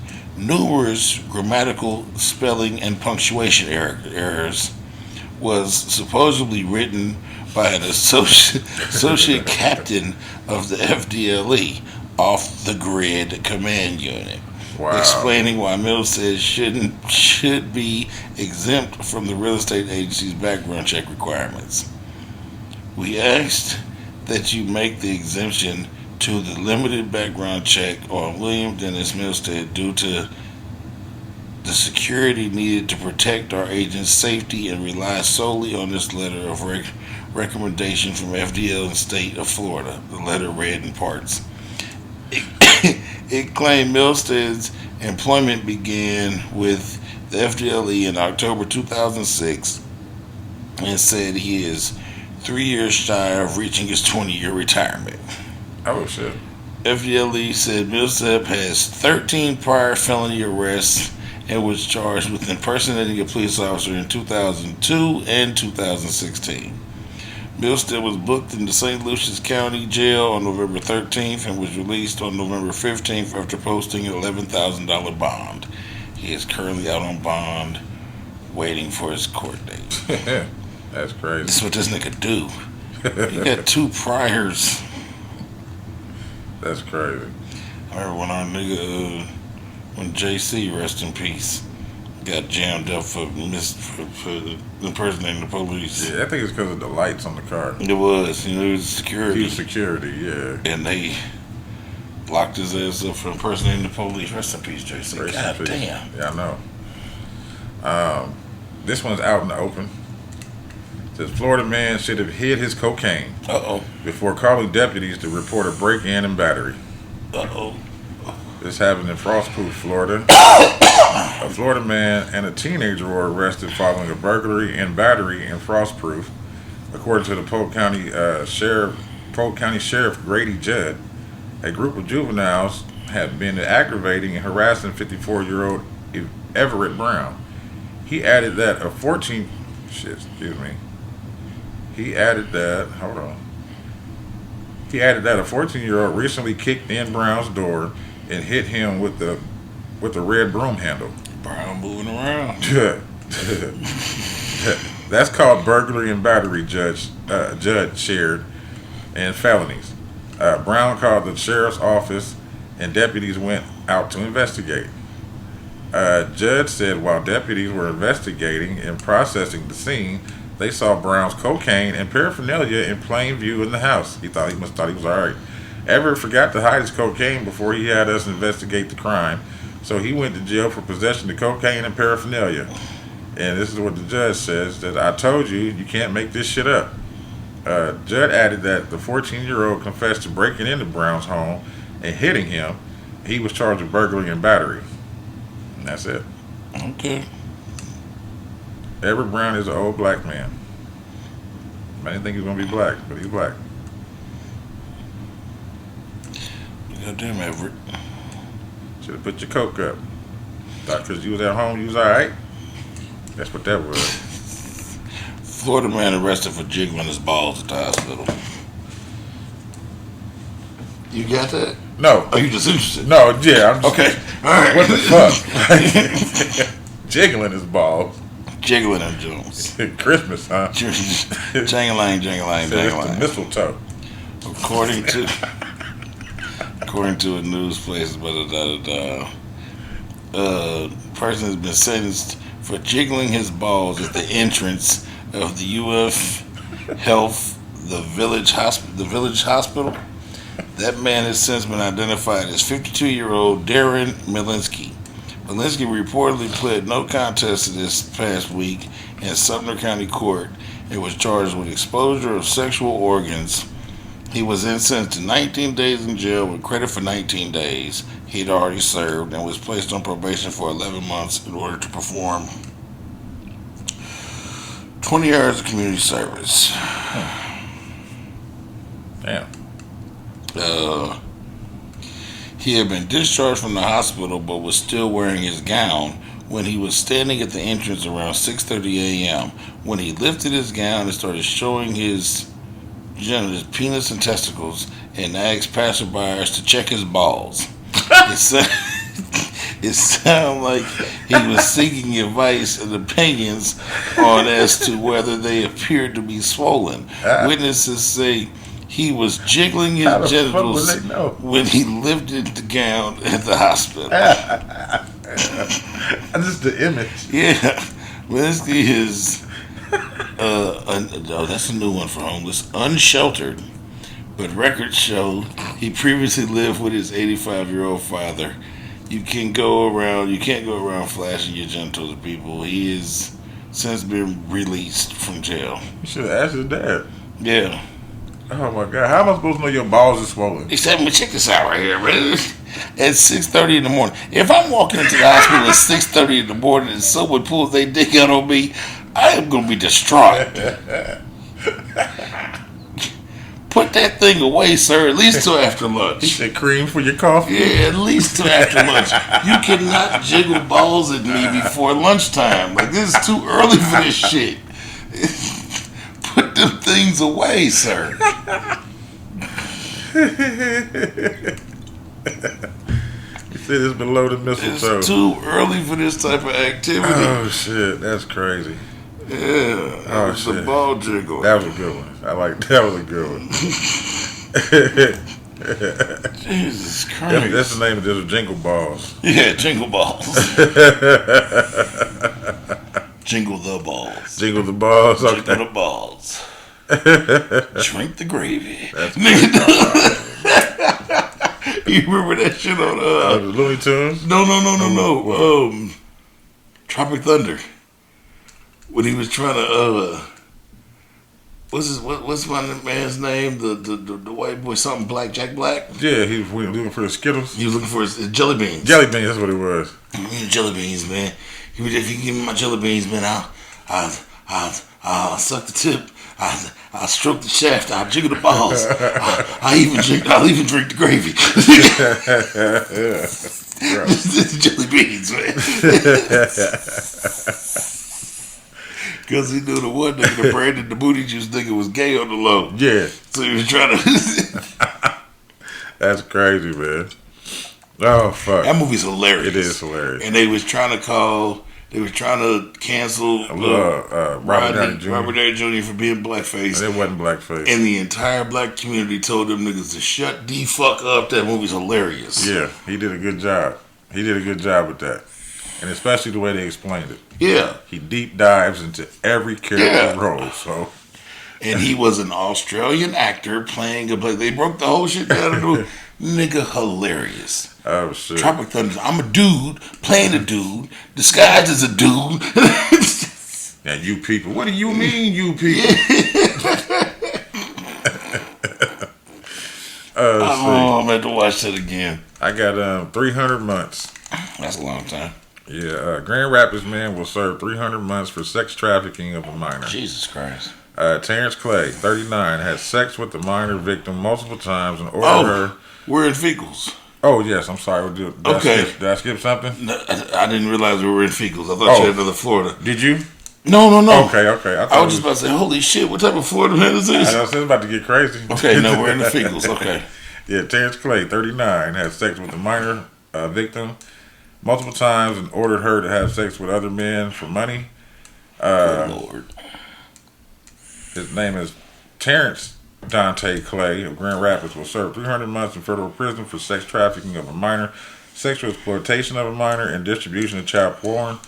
grammatical, spelling, and punctuation errors, was supposedly written by an associate captain of the FDLE off-the-grid command unit. Wow. Explaining why Milstead should be exempt from the real estate agency's background check requirements. We asked that you make the exemption to the limited background check on William Dennis Milstead due to the security needed to protect our agents' safety and relied solely on this letter of recommendation from FDL and state of Florida. The letter read in parts. It claimed Milstead's employment began with the FDLE in October 2006 and said he is 3 years shy of reaching his 20-year retirement. Oh, shit. FDLE said Millsap has 13 prior felony arrests and was charged with impersonating a police officer in 2002 and 2016. Milstead was booked in the St. Lucie County Jail on November 13th and was released on November 15th after posting an $11,000 bond. He is currently out on bond, waiting for his court date. That's crazy. This is what this nigga do. He got 2 priors. That's crazy. I remember when our nigga, when JC, rest in peace, got jammed up for impersonating the police. Yeah, I think it's because of the lights on the car. It was, it was security. He was security, yeah. And they locked his ass up for impersonating the police. Rest in peace, JC. God damn. Yeah, I know. This one's out in the open. It says Florida man should have hid his cocaine before calling deputies to report a break-in and battery. This happened in Frostproof, Florida. A Florida man and a teenager were arrested following a burglary and battery in Frostproof, according to the Polk County Sheriff Grady Judd. A group of juveniles had been aggravating and harassing 54-year-old Everett Brown. He added that a 14-year-old recently kicked in Brown's door and hit him with the red broom handle. Brown moving around. That's called burglary and battery, Judge shared, and felonies. Brown called the sheriff's office, and deputies went out to investigate. Judge said while deputies were investigating and processing the scene, they saw Brown's cocaine and paraphernalia in plain view in the house. He must thought he was all right. Everett forgot to hide his cocaine before he had us investigate the crime, so he went to jail for possession of cocaine and paraphernalia. And this is what the judge says, that I told you, you can't make this shit up. Judd added that the 14-year-old confessed to breaking into Brown's home and hitting him. He was charged with burglary and battery. And that's it. Okay. Everett Brown is an old black man. I didn't think he was going to be black, but he's black. Goddamn, Everett. Should have put your coke up. Thought because you was at home, you was all right. That's what that was. Florida man arrested for jiggling his balls at the hospital. You got that? No. Are you just interested? No, yeah. I'm just, okay. All right. What the fuck? Jiggling his balls. Jiggling them Jones. Christmas, huh? Jang-a-lang, jang-a-lang, jang-a-lang. The mistletoe. According to a news place, person has been sentenced for jiggling his balls at the entrance of the UF Health, the Village Hospital. That man has since been identified as 52-year-old Darren Malinsky. Malinsky reportedly pled no contest to this past week in Sumner County Court and was charged with exposure of sexual organs. He was then sentenced to 19 days in jail with credit for 19 days he'd already served and was placed on probation for 11 months in order to perform 20 hours of community service. Damn. He had been discharged from the hospital but was still wearing his gown when he was standing at the entrance around 6:30 a.m. When he lifted his gown and started showing his genitals, penis and testicles, and asked passerbyers to check his balls. It sounded like he was seeking advice and opinions on as to whether they appeared to be swollen. Witnesses say he was jiggling his genitals when he lifted the gown at the hospital. Just the image. Yeah. Malinsky is, that's a new one for homeless, unsheltered, but records show he previously lived with his 85-year-old father You can't go around flashing your genitals at people. He has since been released from jail. You should have asked his dad. Yeah. Oh my God! How am I supposed to know your balls are swollen? He said, "Man, check this out right here, man." At 6:30 in the morning. If I'm walking into the hospital at 6:30 in the morning and someone pulls their dick out on me, I am gonna be distraught. Put that thing away, sir. At least till after lunch. He said, "Cream for your coffee." Yeah, at least till after lunch. You cannot jiggle balls at me before lunchtime. Like, this is too early for this shit. Put them things away, sir. He said it's below the mistletoe. It's too early for this type of activity. Oh shit, that's crazy. Yeah, that was the ball jiggle. That was a good one. I like that was a good one. Jesus Christ. That's the name of this, Jingle Balls. Yeah, Jingle Balls. Jingle the balls. Jingle the balls. Okay. Jingle the balls. Drink the gravy. You remember that shit on the Looney Tunes? No. Tropic Thunder. When he was trying to what's my man's name? The white boy, something black, Jack Black? Yeah, he was looking for the Skittles. He was looking for his jelly beans. Jelly beans, that's what it was. Jelly beans, man. He was, if you give me my jelly beans, man, I'll suck the tip. I'll stroke the shaft. I'll jiggle the balls. I'll even drink the gravy. Jelly beans, man. Because he knew the one nigga, the Brandon, the booty juice nigga, was gay on the low. Yeah. So he was trying to. That's crazy, man. Oh fuck. That movie's hilarious. It is hilarious. And they was trying to cancel Robert Downey Jr. Robert Downey Jr. for being blackface. And it wasn't blackface. And the entire black community told them niggas to shut the fuck up. That movie's hilarious. Yeah, he did a good job. He did a good job with that. And especially the way they explained it. Yeah. He deep dives into every character role. So. And he was an Australian actor playing a play. They broke the whole shit down into nigga hilarious. Oh shit. Tropic Thunder. I'm a dude playing a dude disguised as a dude. And you people. What do you mean, you people? I'm going to watch that again. I got 300 months. That's a long time. Yeah, Grand Rapids man will serve 300 months for sex trafficking of a minor. Jesus Christ. Terrence Clay, 39, had sex with the minor victim multiple times and ordered her. We're in Fecals. Oh, yes, I'm sorry. Did I skip something? No, I didn't realize we were in Fecals. I thought you had another Florida. Did you? No. Okay. I was just about to say, holy shit, what type of Florida man is this? I was about to get crazy. Okay, no, we're in the Fecals. Okay. Yeah, Terrence Clay, 39, had sex with the minor victim multiple times and ordered her to have sex with other men for money. Good Lord. His name is Terrence Dante Clay of Grand Rapids will serve 300 months in federal prison for sex trafficking of a minor, sexual exploitation of a minor, and distribution of child porn.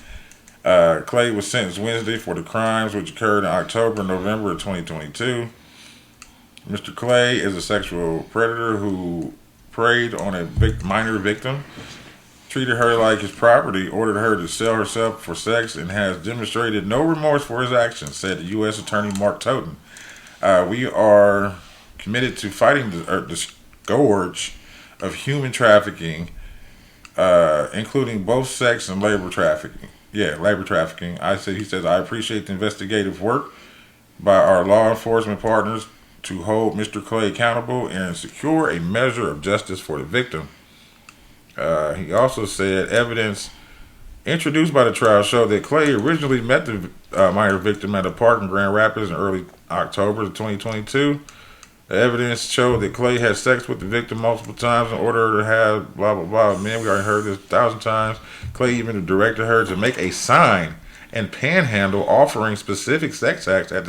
Clay was sentenced Wednesday for the crimes which occurred in October and November of 2022. Mr. Clay is a sexual predator who preyed on a minor victim, treated her like his property, ordered her to sell herself for sex, and has demonstrated no remorse for his actions, said the U.S. Attorney Mark Toten. We are committed to fighting the scourge of human trafficking, including both sex and labor trafficking. Yeah, labor trafficking. He says, I appreciate the investigative work by our law enforcement partners to hold Mr. Clay accountable and secure a measure of justice for the victim. He also said evidence introduced by the trial showed that Clay originally met the minor victim at a park in Grand Rapids in early October of 2022. The evidence showed that Clay had sex with the victim multiple times in order to have blah, blah, blah. Man, we already heard this 1,000 times. Clay even directed her to make a sign and panhandle offering specific sex acts at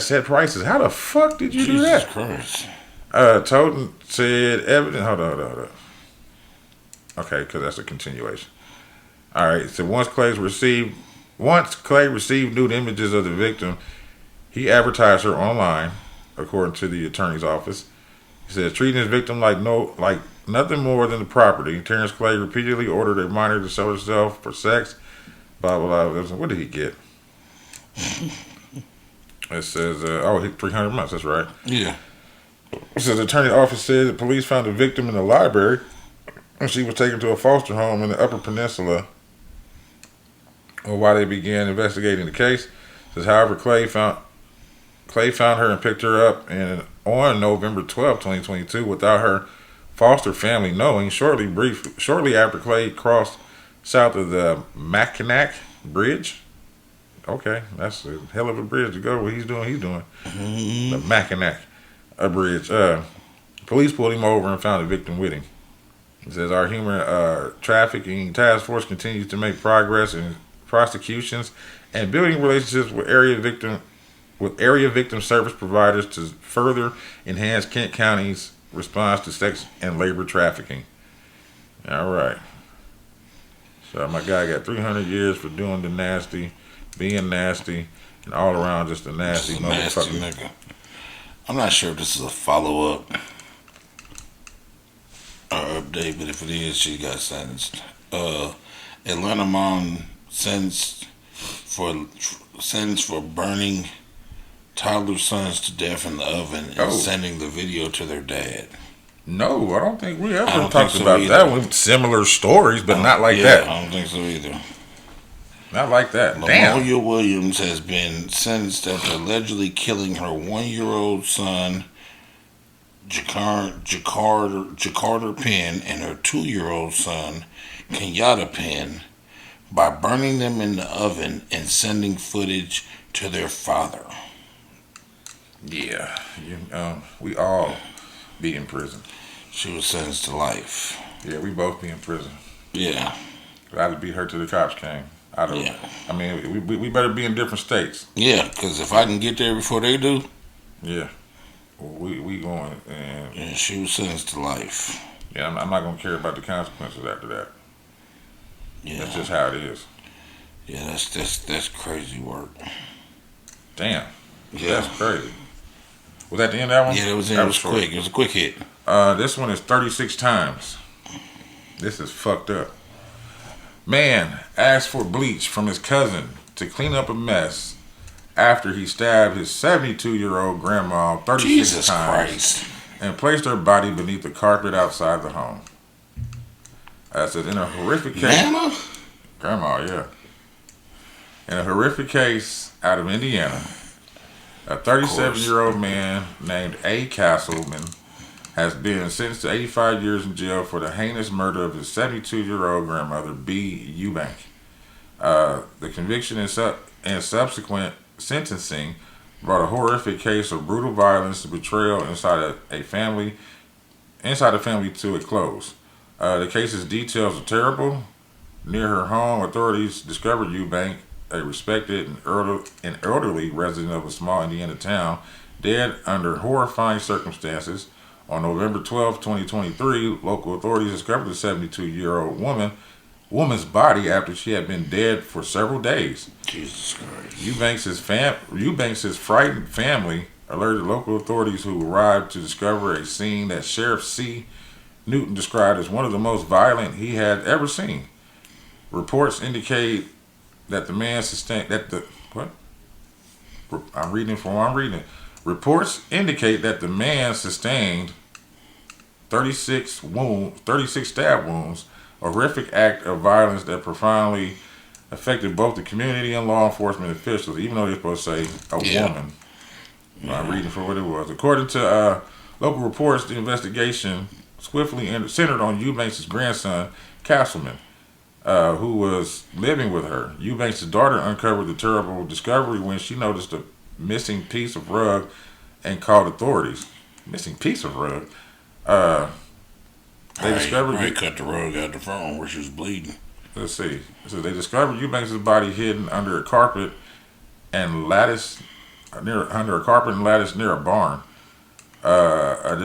set prices. How the fuck did you do that? Jesus Christ. Toten said evidence. Hold on. Okay, because that's a continuation. All right. So once Clay received nude images of the victim, he advertised her online, according to the attorney's office. He says treating his victim like nothing more than the property. Terrence Clay repeatedly ordered a minor to sell herself for sex. Blah blah blah. What did he get? It says, 300 months. That's right. Yeah. It says, attorney office said the police found the victim in the library and she was taken to a foster home in the Upper Peninsula. While they began investigating the case, it says, however, Clay found her and picked her up on November 12, 2022, without her foster family knowing. Shortly after Clay crossed south of the Mackinac Bridge. Okay, that's a hell of a bridge to go. What he's doing. The Mackinac Bridge. Police pulled him over and found the victim with him. It says our human trafficking task force continues to make progress in prosecutions and building relationships with area victim service providers to further enhance Kent County's response to sex and labor trafficking. All right. So my guy got 300 years for doing the nasty, being nasty, and all around just a nasty motherfucker. Nigga. I'm not sure if this is a follow-up or update, but if it is, she got sentenced. Atlanta mom sentenced for burning toddler sons to death in the oven and sending the video to their dad. No, I don't think we ever talked about that with similar stories, but not like that. I don't think so either. Not like that. Lamoya Williams has been sentenced after allegedly killing her 1-year-old son, Jakarta Penn, and her 2-year-old son, Kenyatta Penn, by burning them in the oven and sending footage to their father. Yeah, we all be in prison. She was sentenced to life. Yeah, we both be in prison. Yeah. I'd beat her till the cops came. Yeah. I mean, we better be in different states. Yeah, because if I can get there before they do. Yeah. We going and. Yeah, she was sentenced to life. Yeah, I'm not gonna care about the consequences after that. Yeah. That's just how it is. Yeah, that's crazy work. Damn. Yeah. That's crazy. Was that the end of that one? Yeah, it was quick. It was a quick hit. This one is 36 times. This is fucked up. Man asked for bleach from his cousin to clean up a mess after he stabbed his 72-year-old grandma 36 times Christ. and placed her body beneath the carpet outside the home. As in a horrific case. Grandma, yeah. In a horrific case out of Indiana, a 37-year-old man named A. Castleman has been sentenced to 85 years in jail for the heinous murder of his 72-year-old grandmother, B. Eubank. The conviction and subsequent sentencing brought a horrific case of brutal violence and betrayal inside a family to a close. The case's details are terrible. Near her home, authorities discovered Eubank, a respected and elderly resident of a small Indiana town, dead under horrifying circumstances. On November 12, 2023, local authorities discovered the 72-year-old woman's body after she had been dead for several days. Jesus Christ. Eubanks' frightened family alerted local authorities, who arrived to discover a scene that Sheriff C. Newton described as one of the most violent he had ever seen. Reports indicate that the man sustained Reports indicate that the man sustained 36 stab wounds, a horrific act of violence that profoundly affected both the community and law enforcement officials, even though they're supposed to say a woman. I'm reading for what it was. According to local reports, the investigation swiftly centered on Eubanks' grandson, Castleman, who was living with her. Eubanks' daughter uncovered the terrible discovery when she noticed a missing piece of rug and called authorities. Missing piece of rug? They discovered. They cut the rug out the front where she was bleeding. Let's see. So they discovered Eubanks' body hidden under a carpet and lattice near a barn. A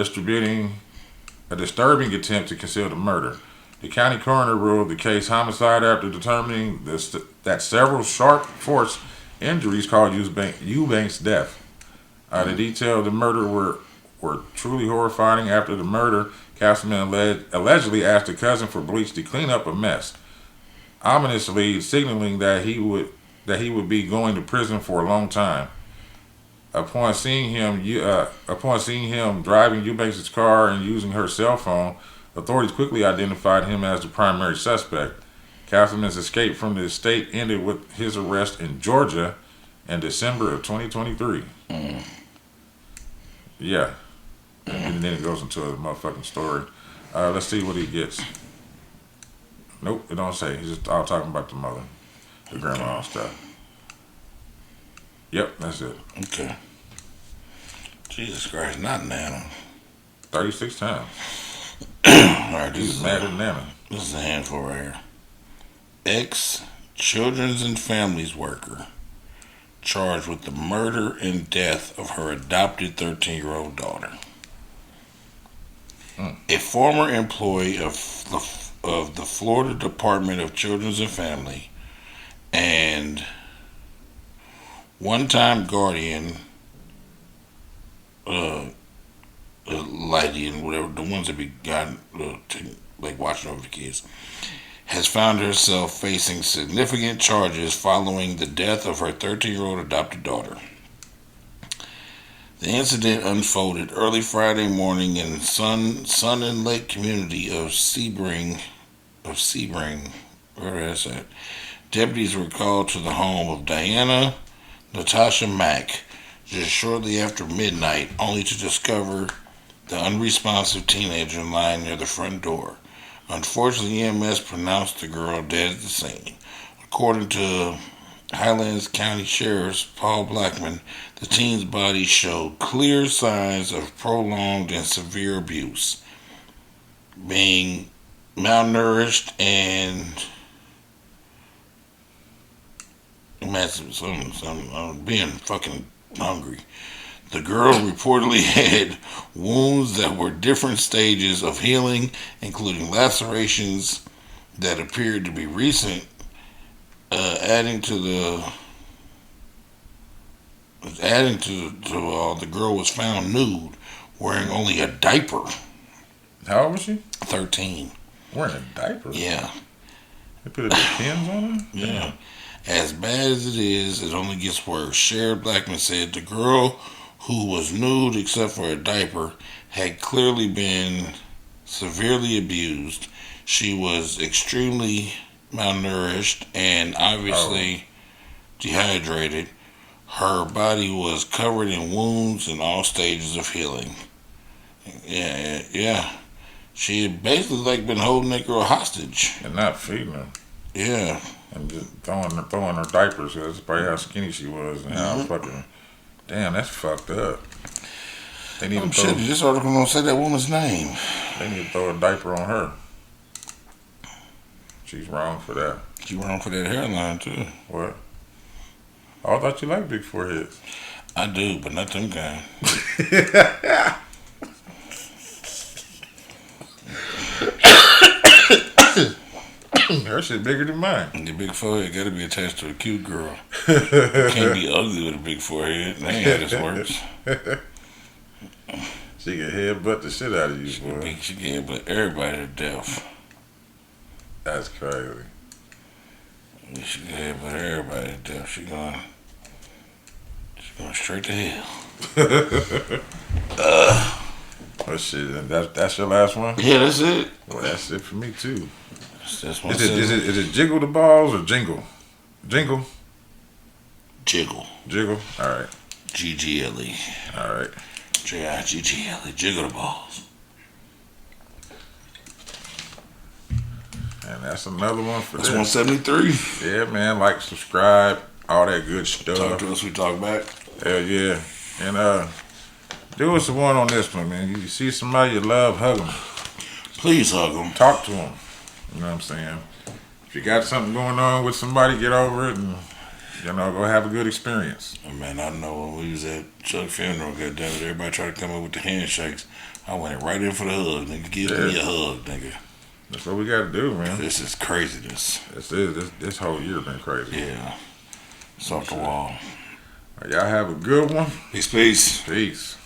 disturbing attempt to conceal the murder. The county coroner ruled the case homicide after determining that several sharp force injuries caused Eubanks' death. The details of the murder were truly horrifying. After the murder, Castleman allegedly asked a cousin for bleach to clean up a mess, ominously signaling that he would be going to prison for a long time. Upon seeing him driving Eubanks' car and using her cell phone, authorities quickly identified him as the primary suspect. Castleman's escape from the estate ended with his arrest in Georgia in December of 2023. Yeah. And then it goes into a motherfucking story. Let's see what he gets. Nope, it don't say. He's just all talking about the mother, the grandma and stuff. Yep, that's it. Okay. Jesus Christ, not Nana. 36 times. Alright, He's mad at Nana. This is a handful right here. Ex-children's and families worker charged with the murder and death of her adopted 13-year-old daughter. A former employee of the Florida Department of Children's and Family and one-time guardian, Lydian, whatever, the ones that be gotten, like watching over the kids, has found herself facing significant charges following the death of her 13-year-old adopted daughter. The incident unfolded early Friday morning in Sun and Lake community of Sebring, where that's at. Deputies were called to the home of Diana Natasha Mack just shortly after midnight, only to discover the unresponsive teenager lying near the front door. Unfortunately, EMS pronounced the girl dead at the scene. According to Highlands County Sheriff Paul Blackman, the teen's body showed clear signs of prolonged and severe abuse, being malnourished and being fucking hungry. The girl reportedly had wounds that were different stages of healing, including lacerations that appeared to be recent, adding to the girl was found nude, wearing only a diaper. How old was she? 13. Wearing a diaper? Yeah. They put a pins on her? Yeah. As bad as it is, it only gets worse. Sheriff Blackman said the girl, who was nude except for a diaper, had clearly been severely abused. She was extremely malnourished and obviously dehydrated. Her body was covered in wounds in all stages of healing. Yeah. She had basically like been holding that girl hostage. And not feeding her. Yeah. And just throwing her diapers. That's probably how skinny she was and how fucking... Damn, that's fucked up. They need to throw... Shit, this article don't say that woman's name. They need to throw a diaper on her. She's wrong for that. She's wrong for that hairline, too. What? Oh, I thought you liked big foreheads. I do, but not them kind. Her shit bigger than mine. The big forehead got to be attached to a cute girl. You can't be ugly with a big forehead. That ain't how this works. She can headbutt the shit out of you, boy. She can headbutt everybody to death. That's crazy. She can headbutt everybody to death. She's going straight to hell. Well, shit, that's your last one? Yeah, that's it. Well, that's it for me, too. That's one. Is it Jiggle the Balls or Jingle? Jingle? Jiggle. Jiggle? All right. GGLE. All right. Jiggle. Jiggle the Balls. And that's another one for That's this. 173. Yeah, man. Like, subscribe, all that good stuff. Talk to us, we talk back. Hell yeah. And do us one on this one, man. You see somebody you love, hug them. Please hug them. Talk to them. You know what I'm saying? If you got something going on with somebody, get over it and, go have a good experience. Oh, man, I know when we was at Chuck's funeral, goddammit, everybody tried to come up with the handshakes. I went right in for the hug, nigga. Give me a hug, nigga. That's what we got to do, man. This is craziness. This whole year been crazy. Yeah. It's off the wall. Y'all have a good one. Peace. Peace.